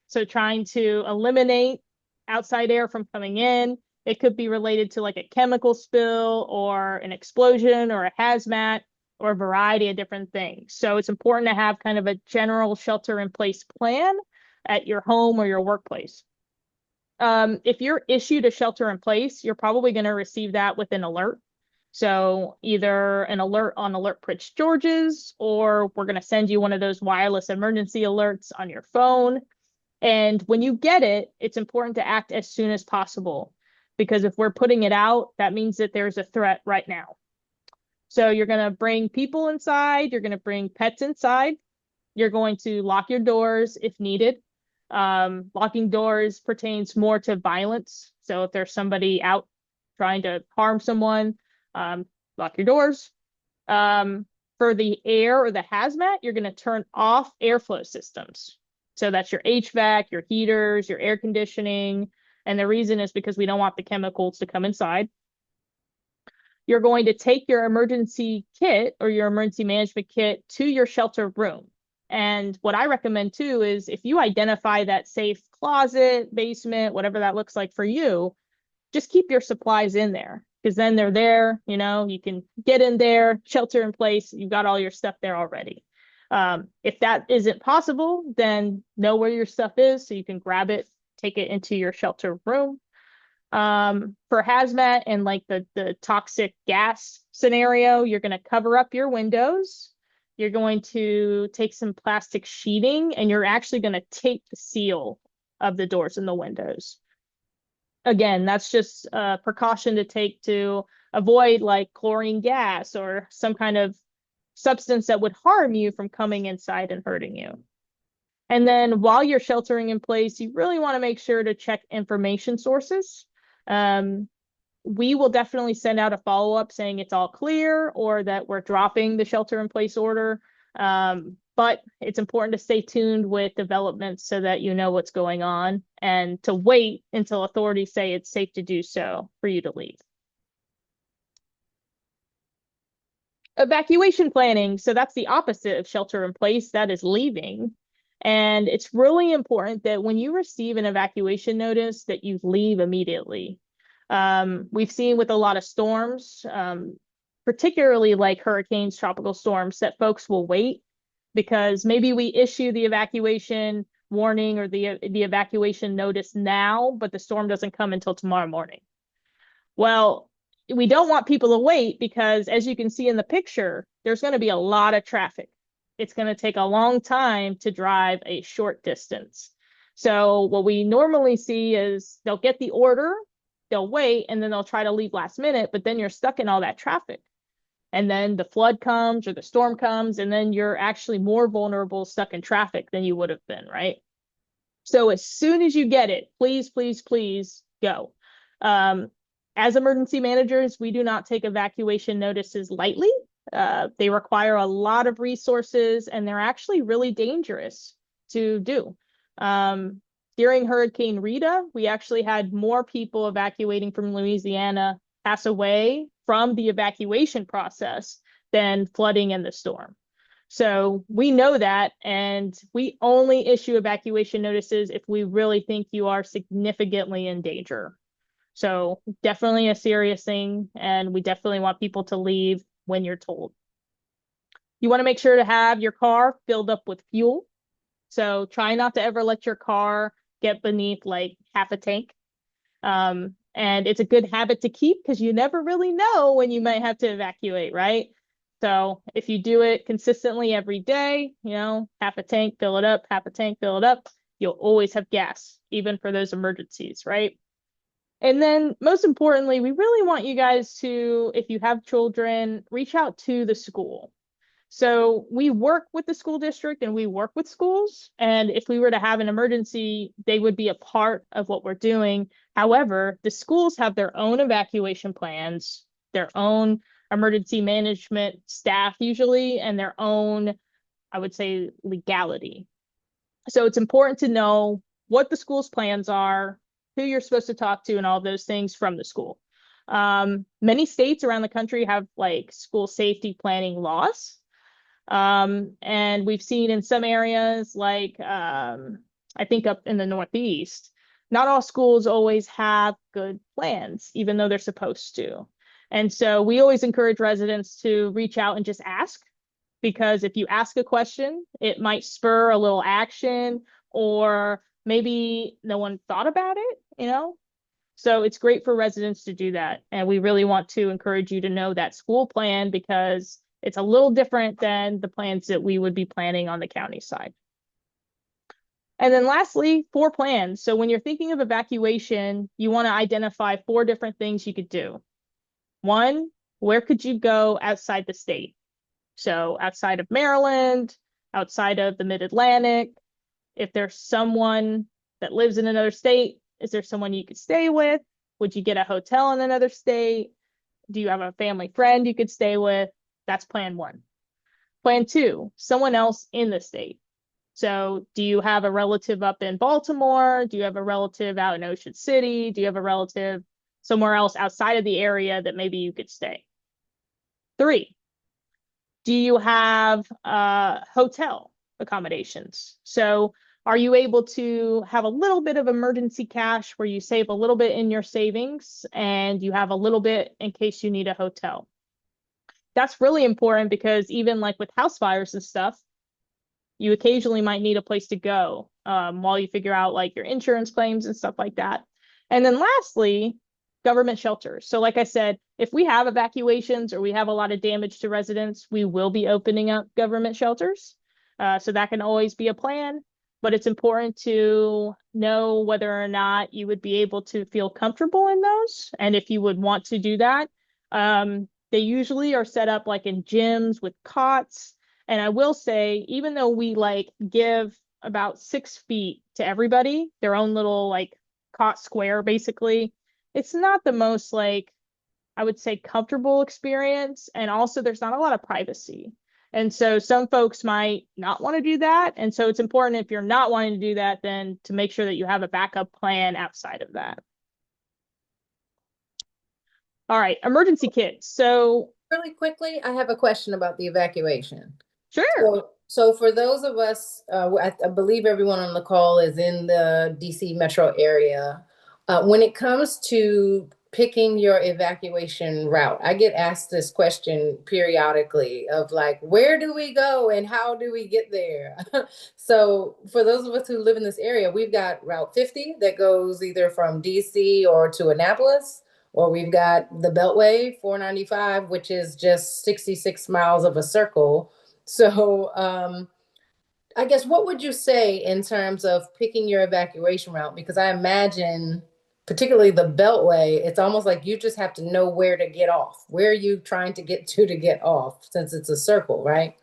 So trying to eliminate outside air from coming in. It could be related to like a chemical spill or an explosion or a hazmat or a variety of different things. So it's important to have kind of a general shelter in place plan at your home or your workplace. If you're issued a shelter in place, you're probably going to receive that with an alert. So either an alert on Alert Prince George's, or we're going to send you one of those wireless emergency alerts on your phone. And when you get it, it's important to act as soon as possible, because if we're putting it out, that means that there's a threat right now. So you're going to bring people inside, you're going to bring pets inside, you're going to lock your doors if needed. Locking doors pertains more to violence. So if there's somebody out trying to harm someone, lock your doors. For the air or the hazmat, you're going to turn off airflow systems. So that's your HVAC, your heaters, your air conditioning. And the reason is because we don't want the chemicals to come inside. You're going to take your emergency kit or your emergency management kit to your shelter room. And what I recommend too is if you identify that safe closet, basement, whatever that looks like for you, just keep your supplies in there, because then they're there, you can get in there, shelter in place, you've got all your stuff there already. If that isn't possible, then know where your stuff is so you can grab it, take it into your shelter room. For hazmat and like the toxic gas scenario, you're going to cover up your windows. You're going to take some plastic sheeting and you're actually going to tape the seal of the doors and the windows. Again, that's just a precaution to take to avoid like chlorine gas or some kind of substance that would harm you from coming inside and hurting you. And then while you're sheltering in place, you really want to make sure to check information sources. We will definitely send out a follow-up saying it's all clear or that we're dropping the shelter in place order. But it's important to stay tuned with developments so that you know what's going on and to wait until authorities say it's safe to do so for you to leave. Evacuation planning. So that's the opposite of shelter in place. That is leaving. And it's really important that when you receive an evacuation notice that you leave immediately. We've seen with a lot of storms, particularly like hurricanes, tropical storms, that folks will wait because maybe we issue the evacuation warning or the evacuation notice now, but the storm doesn't come until tomorrow morning. Well, we don't want people to wait because, as you can see in the picture, there's going to be a lot of traffic. It's going to take a long time to drive a short distance. So what we normally see is they'll get the order, they'll wait, and then they'll try to leave last minute, but then you're stuck in all that traffic. And then the flood comes or the storm comes, and then you're actually more vulnerable stuck in traffic than you would have been, right? So as soon as you get it, please, please, please go. As emergency managers, we do not take evacuation notices lightly. They require a lot of resources, and they're actually really dangerous to do. During Hurricane Rita, we actually had more people evacuating from Louisiana pass away from the evacuation process than flooding in the storm. So we know that, and we only issue evacuation notices if we really think you are significantly in danger. So definitely a serious thing, and we definitely want people to leave when you're told. You want to make sure to have your car filled up with fuel. So try not to ever let your car get beneath like half a tank. And it's a good habit to keep because you never really know when you might have to evacuate, right? So if you do it consistently every day, half a tank, fill it up, half a tank, fill it up, you'll always have gas, even for those emergencies, right? And then most importantly, we really want you guys to, if you have children, reach out to the school. So we work with the school district and we work with schools. And if we were to have an emergency, they would be a part of what we're doing. However, the schools have their own evacuation plans, their own emergency management staff usually, and their own I would say, legality. So it's important to know what the school's plans are, who you're supposed to talk to, and all those things from the school. Many states around the country have like school safety planning laws. And we've seen in some areas, like I think up in the Northeast, not all schools always have good plans, even though they're supposed to. And so we always encourage residents to reach out and just ask, because if you ask a question, it might spur a little action, or maybe no one thought about it. So it's great for residents to do that. And we really want to encourage you to know that school plan, because it's a little different than the plans that we would be planning on the county side. And then lastly, 4 plans. So when you're thinking of evacuation, you want to identify 4 different things you could do. 1, where could you go outside the state? So outside of Maryland, outside of the Mid-Atlantic. If there's someone that lives in another state, is there someone you could stay with? Would you get a hotel in another state? Do you have a family friend you could stay with? That's plan 1. Plan 2, someone else in the state. So do you have a relative up in Baltimore? Do you have a relative out in Ocean City? Do you have a relative somewhere else outside of the area that maybe you could stay? 3, do you have hotel accommodations? So are you able to have a little bit of emergency cash where you save a little bit in your savings and you have a little bit in case you need a hotel? That's really important, because even like with house fires and stuff, you occasionally might need a place to go while you figure out like your insurance claims and stuff like that. And then lastly, government shelters. So like I said, if we have evacuations or we have a lot of damage to residents, we will be opening up government shelters. So that can always be a plan, but it's important to know whether or not you would be able to feel comfortable in those. And if you would want to do that, they usually are set up like in gyms with cots. And I will say, even though we like give about 6 feet to everybody, their own little like cot square, basically, it's not the most like, I would say, comfortable experience. And also there's not a lot of privacy. And so some folks might not want to do that. And so it's important, if you're not wanting to do that, then to make sure that you have a backup plan outside of that. All right, emergency kits. So Really quickly, I have a question about the evacuation. sure. So for those of us, I believe everyone on the call is in the DC metro area. When it comes to picking your evacuation route, I get asked this question periodically of like, where do we go and how do we get there? So for those of us who live in this area, we've got Route 50 that goes either from DC or to Annapolis, or we've got the Beltway 495, which is just 66 miles of a circle. So, I guess what would you say in terms of picking your evacuation route? Because I imagine, particularly the Beltway, it's almost like you just have to know where to get off. Where are you trying to get off, since it's a circle, right?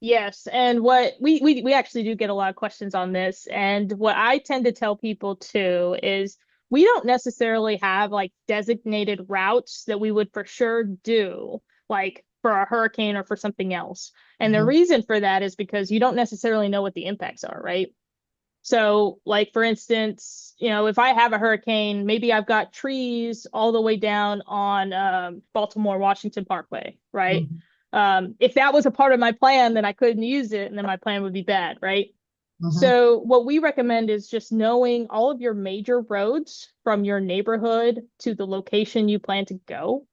Yes, and what we actually do get a lot of questions on this, and what I tend to tell people too is we don't necessarily have like designated routes that we would for sure do, like for a hurricane or for something else. And the Mhm. reason for that is because you don't necessarily know what the impacts are, right? So, like for instance, if I have a hurricane, maybe I've got trees all the way down on Baltimore Washington Parkway, right? Mhm. If that was a part of my plan, then I couldn't use it, and then my plan would be bad, right? Mhm. So, what we recommend is just knowing all of your major roads from your neighborhood to the location you plan to go.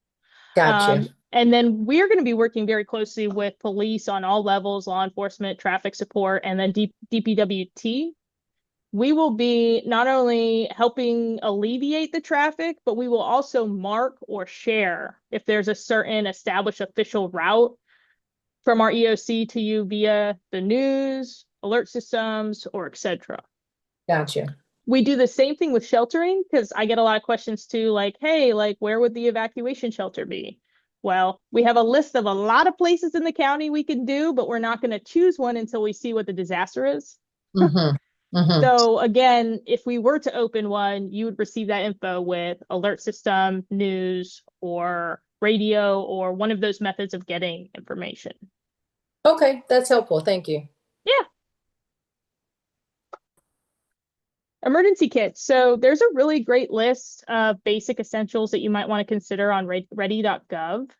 Gotcha. And then we're going to be working very closely with police on all levels, law enforcement, traffic support, and then DPWT. We will be not only helping alleviate the traffic, but we will also mark or share if there's a certain established official route from our EOC to you via the news, alert systems, or etc. Gotcha. We do the same thing with sheltering, because I get a lot of questions too, like, hey, like, where would the evacuation shelter be? Well, we have a list of a lot of places in the county we can do, but we're not going to choose one until we see what the disaster is. Mm-hmm. Mm-hmm. So again, if we were to open one, you would receive that info with alert system, news, or radio, or one of those methods of getting information. Okay, that's helpful. Thank you. Yeah. Emergency kits. So there's a really great list of basic essentials that you might want to consider on ready.gov.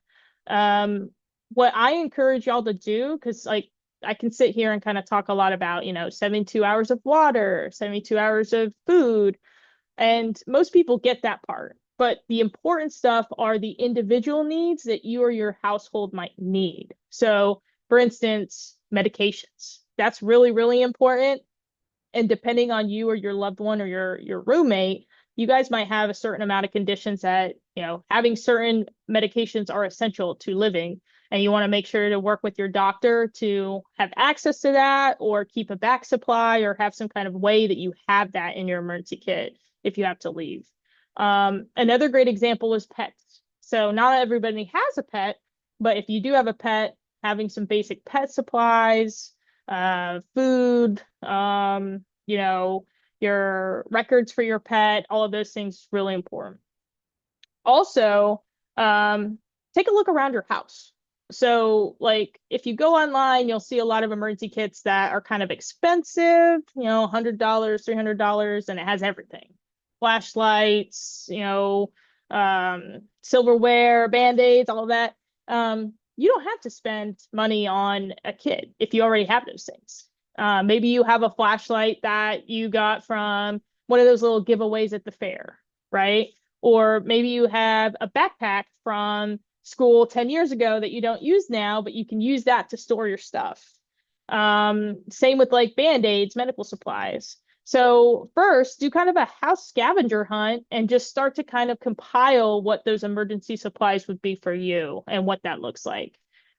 Um, what I encourage y'all to do, because like I can sit here and kind of talk a lot about, 72 hours of water, 72 hours of food, and most people get that part. But the important stuff are the individual needs that you or your household might need. So, for instance, medications. That's really, really important, and depending on you or your loved one or your roommate, you guys might have a certain amount of conditions that, having certain medications are essential to living, and you want to make sure to work with your doctor to have access to that, or keep a back supply, or have some kind of way that you have that in your emergency kit if you have to leave. Another great example is pets. So not everybody has a pet, but if you do have a pet, having some basic pet supplies, food, your records for your pet, all of those things really important. Also, take a look around your house. So, like, if you go online, you'll see a lot of emergency kits that are kind of expensive, $100, $300, and it has everything. Flashlights, silverware, band-aids, all of that. You don't have to spend money on a kit if you already have those things. Maybe you have a flashlight that you got from one of those little giveaways at the fair, right? Or maybe you have a backpack from school 10 years ago that you don't use now, but you can use that to store your stuff. Same with like band-aids, medical supplies. So first, do kind of a house scavenger hunt and just start to kind of compile what those emergency supplies would be for you and what that looks like.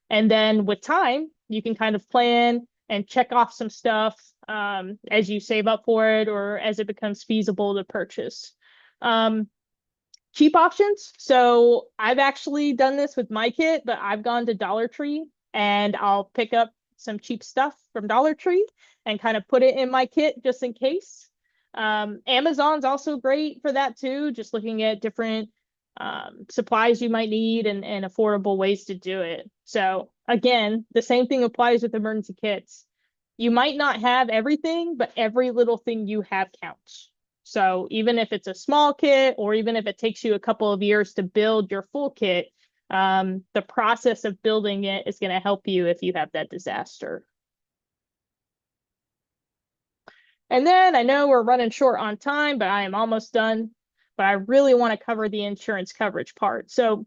And then with time, you can kind of plan and check off some stuff as you save up for it or as it becomes feasible to purchase. Um, Cheap options. So I've actually done this with my kit, but I've gone to Dollar Tree and I'll pick up some cheap stuff from Dollar Tree and kind of put it in my kit just in case. Amazon's also great for that too, just looking at different supplies you might need and affordable ways to do it. So again, the same thing applies with emergency kits. You might not have everything, but every little thing you have counts. So even if it's a small kit, or even if it takes you a couple of years to build your full kit, the process of building it is going to help you if you have that disaster. And then I know we're running short on time, but I am almost done. But I really want to cover the insurance coverage part. So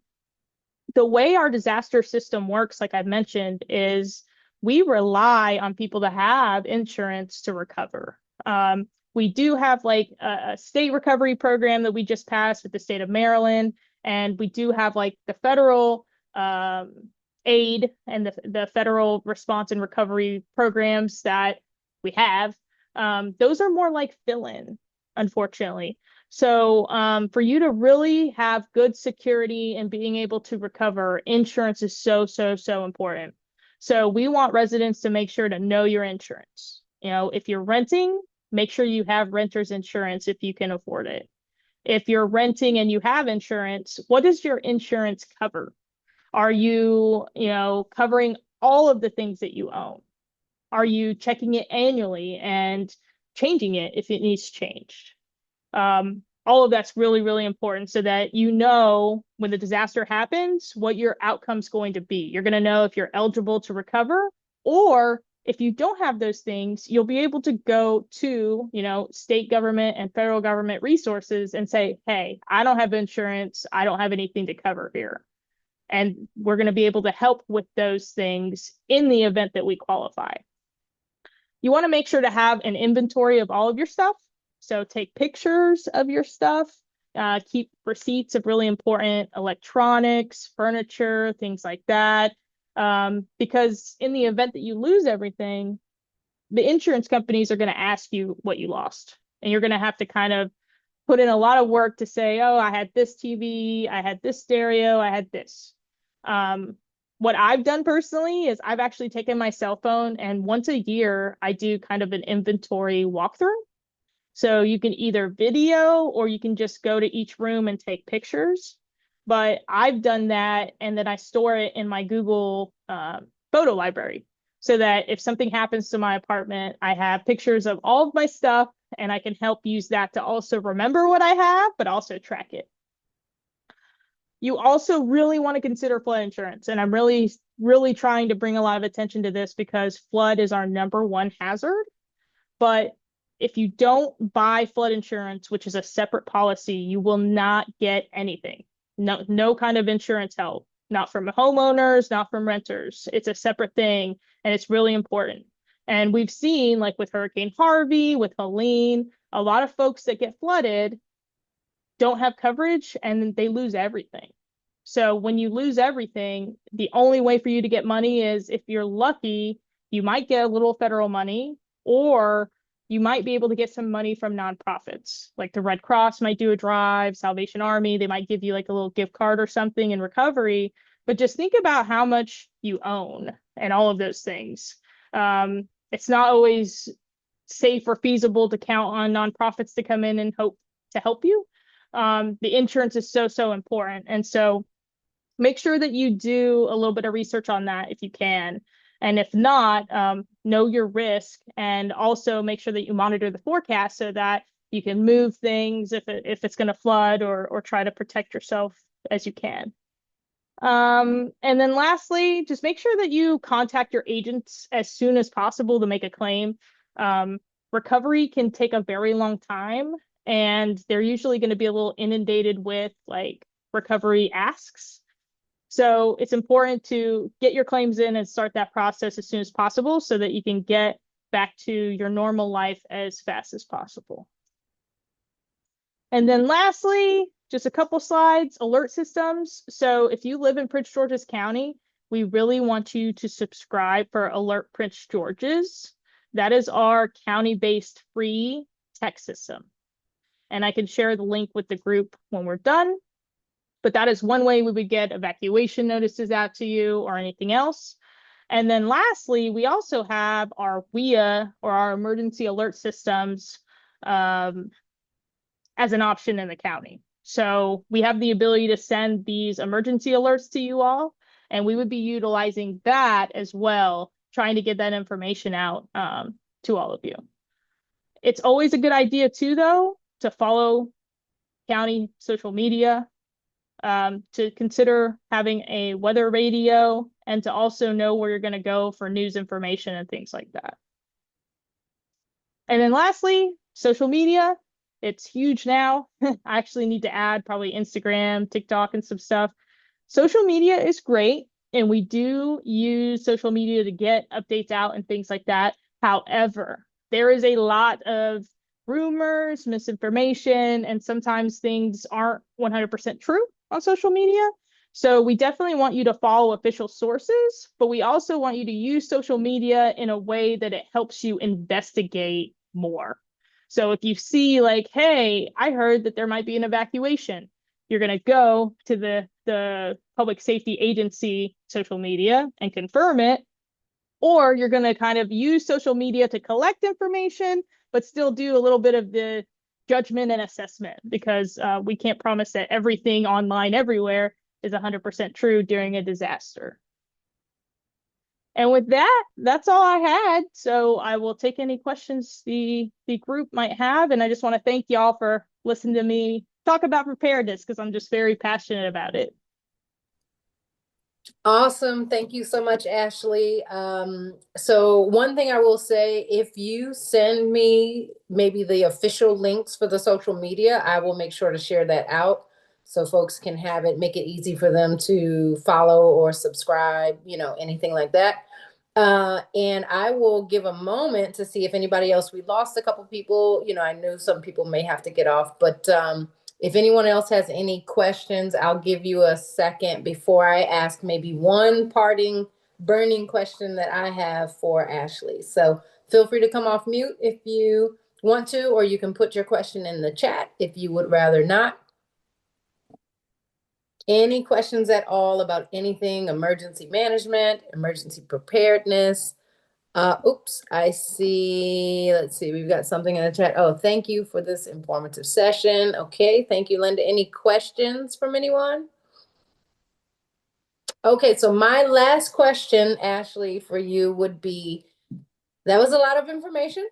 the way our disaster system works, like I've mentioned, is we rely on people to have insurance to recover. We do have like a state recovery program that we just passed with the state of Maryland, and we do have like the federal aid and the federal response and recovery programs that we have. Those are more like fill-in, unfortunately. So for you to really have good security and being able to recover, insurance is so, so, so important. So we want residents to make sure to know your insurance. If you're renting, make sure you have renter's insurance if you can afford it. If you're renting and you have insurance, what does your insurance cover? Are you, covering all of the things that you own? Are you checking it annually and changing it if it needs changed? All of that's really, really important so that you know when the disaster happens, what your outcome's going to be. You're going to know if you're eligible to recover, or if you don't have those things, you'll be able to go to, state government and federal government resources and say, hey, I don't have insurance. I don't have anything to cover here. And we're going to be able to help with those things in the event that we qualify. You want to make sure to have an inventory of all of your stuff. So take pictures of your stuff, keep receipts of really important electronics, furniture, things like that. Because in the event that you lose everything, the insurance companies are going to ask you what you lost. And you're going to have to kind of put in a lot of work to say, oh, I had this TV, I had this stereo, I had this. What I've done personally is I've actually taken my cell phone, and once a year I do kind of an inventory walkthrough. So you can either video or you can just go to each room and take pictures. But I've done that, and then I store it in my Google photo library. so that if something happens to my apartment, I have pictures of all of my stuff and I can help use that to also remember what I have, but also track it. You also really want to consider flood insurance. And I'm really trying to bring a lot of attention to this because flood is our #1 hazard. But if you don't buy flood insurance, which is a separate policy, you will not get anything. No kind of insurance help, not from homeowners, not from renters. It's a separate thing, and it's really important. And we've seen, like with Hurricane Harvey, with Helene, a lot of folks that get flooded don't have coverage and they lose everything. So when you lose everything, the only way for you to get money is if you're lucky, you might get a little federal money, or you might be able to get some money from nonprofits. Like the Red Cross might do a drive, Salvation Army, they might give you like a little gift card or something in recovery. But just think about how much you own and all of those things. It's not always safe or feasible to count on nonprofits to come in and hope to help you. The insurance is so important. And so make sure that you do a little bit of research on that if you can. And if not, know your risk, and also make sure that you monitor the forecast so that you can move things if it's going to flood, or try to protect yourself as you can. And then lastly, just make sure that you contact your agents as soon as possible to make a claim. Recovery can take a very long time, and they're usually going to be a little inundated with like recovery asks. So it's important to get your claims in and start that process as soon as possible so that you can get back to your normal life as fast as possible. And then lastly, just a couple slides, alert systems. So if you live in Prince George's County, we really want you to subscribe for Alert Prince George's. That is our county-based free text system. And I can share the link with the group when we're done. But that is one way we would get evacuation notices out to you or anything else. And then lastly, we also have our WIA, or our emergency alert systems, as an option in the county. So we have the ability to send these emergency alerts to you all, and we would be utilizing that as well, trying to get that information out to all of you. It's always a good idea too, though, to follow county social media, to consider having a weather radio, and to also know where you're going to go for news information and things like that. And then lastly, social media. It's huge now. I actually need to add probably Instagram, TikTok, and some stuff. Social media is great, and we do use social media to get updates out and things like that. However, there is a lot of rumors, misinformation, and sometimes things aren't 100% true on social media. So we definitely want you to follow official sources, but we also want you to use social media in a way that it helps you investigate more. So if you see like, hey, I heard that there might be an evacuation, you're going to go to the public safety agency social media and confirm it, or you're going to kind of use social media to collect information, but still do a little bit of the judgment and assessment, because we can't promise that everything online everywhere is 100% true during a disaster. And with that, that's all I had. So I will take any questions the group might have. And I just want to thank y'all for listening to me talk about preparedness, because I'm just very passionate about it. Awesome. Thank you so much, Ashley. So one thing I will say, if you send me maybe the official links for the social media, I will make sure to share that out so folks can have it, make it easy for them to follow or subscribe, anything like that. And I will give a moment to see if anybody else, we lost a couple people, I know some people may have to get off, but if anyone else has any questions, I'll give you a second before I ask maybe one parting burning question that I have for Ashley. So feel free to come off mute if you want to, or you can put your question in the chat if you would rather not. Any questions at all about anything, emergency management, emergency preparedness? Oops, I see. Let's see. We've got something in the chat. Oh, thank you for this informative session. Okay. Thank you, Linda. Any questions from anyone? Okay, so my last question, Ashley, for you would be, that was a lot of information,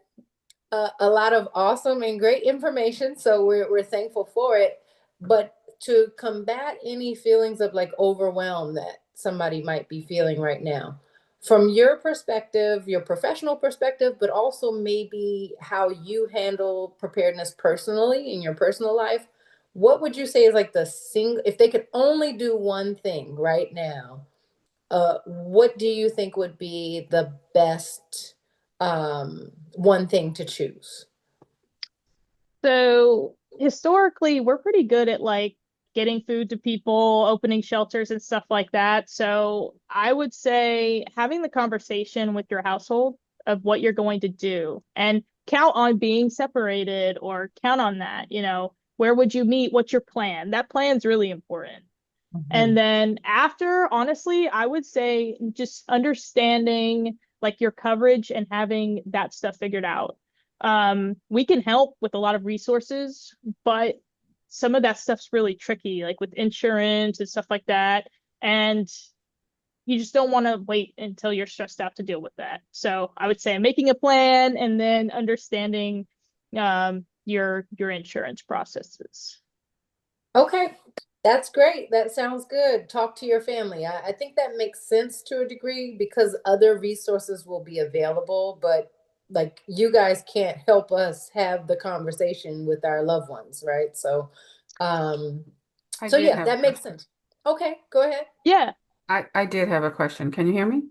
a lot of awesome and great information. So we're thankful for it. But to combat any feelings of like overwhelm that somebody might be feeling right now, from your perspective, your professional perspective, but also maybe how you handle preparedness personally in your personal life, what would you say is like the single, if they could only do one thing right now, what do you think would be the best one thing to choose? So historically, we're pretty good at like getting food to people, opening shelters and stuff like that. So I would say having the conversation with your household of what you're going to do and count on being separated or count on that, where would you meet? What's your plan? That plan's really important. And Mhm. then after, honestly, I would say just understanding like your coverage and having that stuff figured out. We can help with a lot of resources, but some of that stuff's really tricky, like with insurance and stuff like that. And you just don't want to wait until you're stressed out to deal with that. So I would say making a plan and then understanding your insurance processes. Okay, that's great. That sounds good. Talk to your family. I think that makes sense to a degree because other resources will be available, but like you guys can't help us have the conversation with our loved ones, right? Um, I so did yeah, have a that makes question. sense. Okay, go ahead. Yeah. I did have a question. Can you hear me?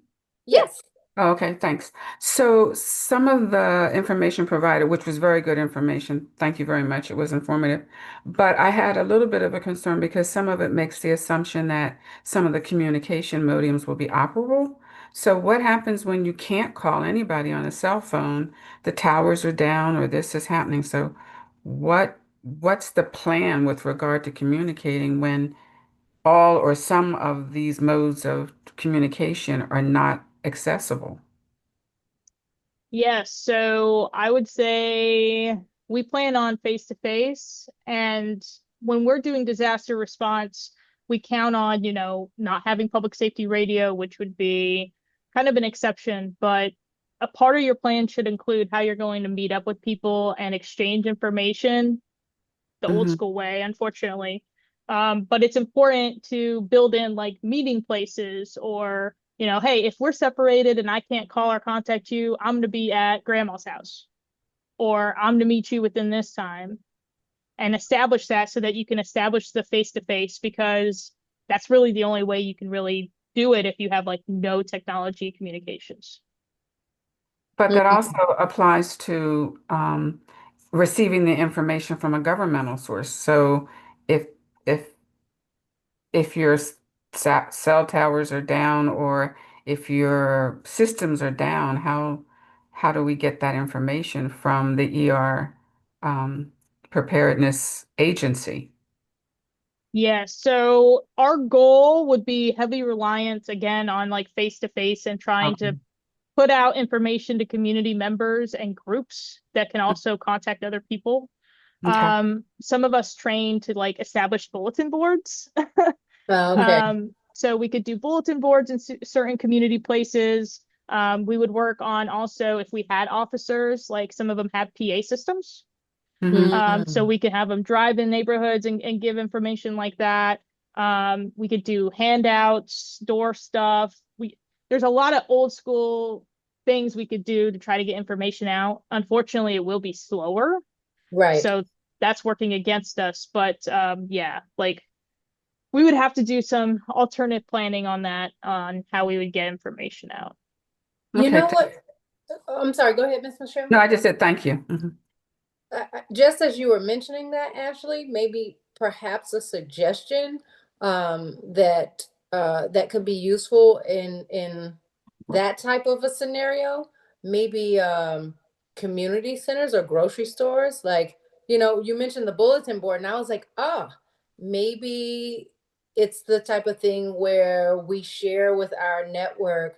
Yeah. Yes. Oh, okay, thanks. So some of the information provided, which was very good information, thank you very much. It was informative. But I had a little bit of a concern because some of it makes the assumption that some of the communication modems will be operable. So what happens when you can't call anybody on a cell phone? The towers are down or this is happening. So what's the plan with regard to communicating when all or some of these modes of communication are not accessible? Yes, so I would say we plan on face to face. And when we're doing disaster response, we count on, not having public safety radio, which would be kind of an exception, but a part of your plan should include how you're going to meet up with people and exchange information the old Hmm. school way, unfortunately. But it's important to build in like meeting places or, hey, if we're separated and I can't call or contact you, I'm going to be at grandma's house or I'm going to meet you within this time and establish that so that you can establish the face to face because that's really the only way you can really do it if you have like no technology communications. But that Mhm. also applies to receiving the information from a governmental source. So if if if your cell towers are down or if your systems are down, how do we get that information from the um, preparedness agency? Yeah, so our goal would be heavy reliance again on like face to face and trying Okay. to put out information to community members and groups that can also contact other people. Okay. Some of us train to like establish bulletin boards. Okay. So we could do bulletin boards in certain community places. We would work on also if we had officers, like some of them have PA systems. Hmm. So Mm. we could have them drive in neighborhoods and give information like that. We could do handouts, door stuff. There's a lot of old school things we could do to try to get information out. Unfortunately, it will be slower, Right. so that's working against us. But yeah, like we would have to do some alternate planning on that, on how we would get information out. You Okay. know what? I'm sorry. Go ahead, Miss Michelle. No, I just said thank you. Hmm. Just as you were mentioning that, Ashley, maybe perhaps a suggestion that could be useful in that type of a scenario. Maybe community centers or grocery stores. Like, you mentioned the bulletin board, and I was like, maybe it's the type of thing where we share with our network.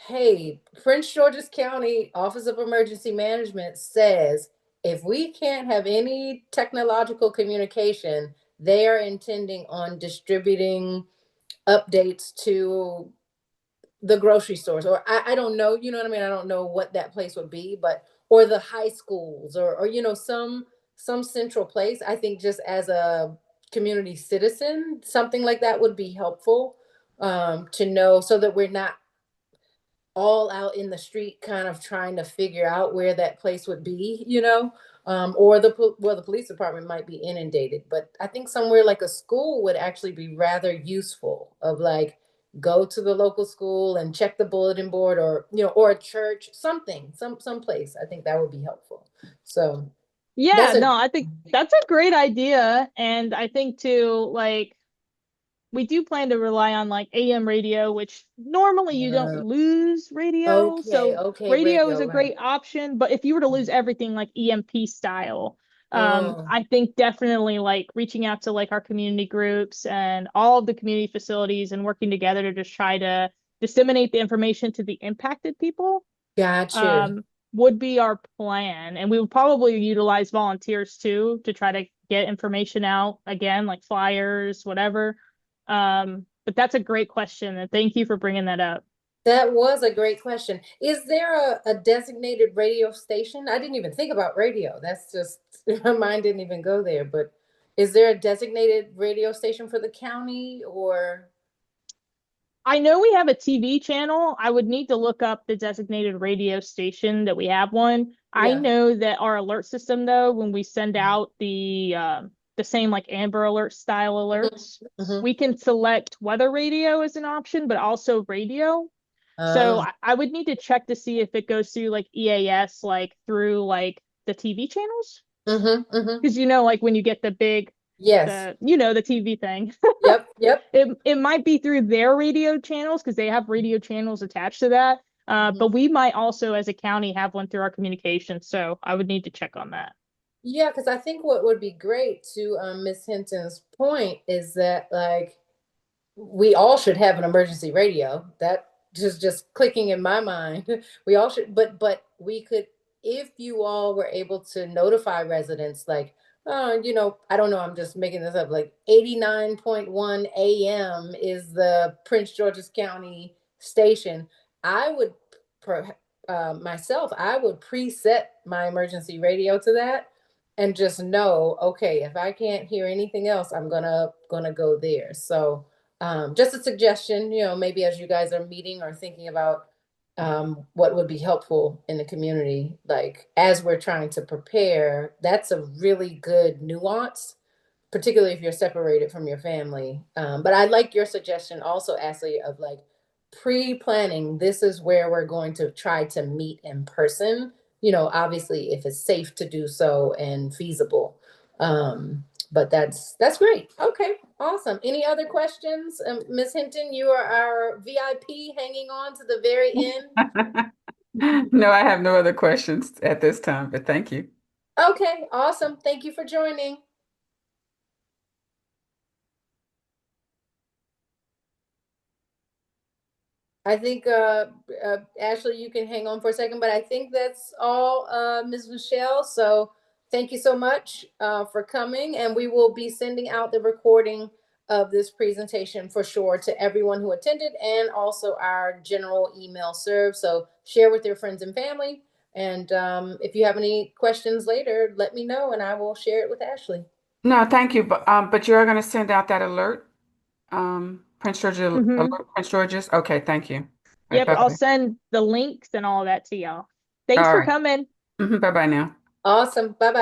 Hey, Prince George's County Office of Emergency Management says if we can't have any technological communication, they are intending on distributing updates to the grocery stores, or I don't know, you know what I mean? I don't know what that place would be, but or the high schools, or some central place. I think just as a community citizen, something like that would be helpful, to know, so that we're not all out in the street kind of trying to figure out where that place would be, or the police department might be inundated. But I think somewhere like a school would actually be rather useful, of like, go to the local school and check the bulletin board, or or a church, something, some place. I think that would be helpful. So Yeah, that's a no, I think that's a great idea. And I think too, like, we do plan to rely on like AM radio, which normally you don't uh, lose radio. okay, So okay, radio is radio, a right. great option. But if you were to lose everything like EMP style, Oh, I think definitely like reaching out to like our community groups and all of the community facilities and working together to just try to disseminate the information to the impacted people got you. um, would be our plan. And we would probably utilize volunteers too to try to get information out again, like flyers, whatever. But that's a great question. And thank you for bringing that up. That was a great question. Is there a designated radio station? I didn't even think about radio. That's just, my mind didn't even go there. But is there a designated radio station for the county, or? I know we have a TV channel. I would need to look up the designated radio station that we have one. I Yeah. know that our alert system, though, when we send out the same like Amber Alert style alerts, Mm-hmm. we can select weather radio as an option, but also radio. So Oh. I would need to check to see if it goes through like EAS, like through like the TV channels. Mm-hmm. Mm-hmm. Because like when you get the big, Yes. the TV thing. Yep. Yep. It might be through their radio channels because they have radio channels attached to that. Mhm. But we might also, as a county, have one through our communications. So I would need to check on that. Yeah, because I think what would be great, to Miss Hinton's point, is that, like, we all should have an emergency radio. That just clicking in my mind. We all should, but we could, if you all were able to notify residents, like, I don't know, I'm just making this up, like 89.1 AM is the Prince George's County station. I would, myself, I would preset my emergency radio to that, and just know, okay, if I can't hear anything else, I'm gonna go there. So, just a suggestion, maybe as you guys are meeting or thinking about, what would be helpful in the community, like as we're trying to prepare. That's a really good nuance, particularly if you're separated from your family. But I like your suggestion also, Ashley, of like pre-planning. This is where we're going to try to meet in person. Obviously, if it's safe to do so and feasible. But that's great. Okay, awesome. Any other questions, Ms. Hinton? You are our VIP, hanging on to the very end. No, I have no other questions at this time, but thank you. Okay, awesome. Thank you for joining. I think, Ashley, you can hang on for a second, but I think that's all, Ms. Michelle. So thank you so much, for coming, and we will be sending out the recording of this presentation for sure to everyone who attended, and also our general email serve. So share with your friends and family. And, if you have any questions later, let me know and I will share it with Ashley. No, thank you, but you are going to send out that alert, Prince George's Hmm. alert, Prince George's. Okay, thank you. All right, Yep, I'll bye-bye. send the links and all that to y'all. Thanks All for right. coming. Bye-bye now. Awesome. Bye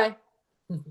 bye.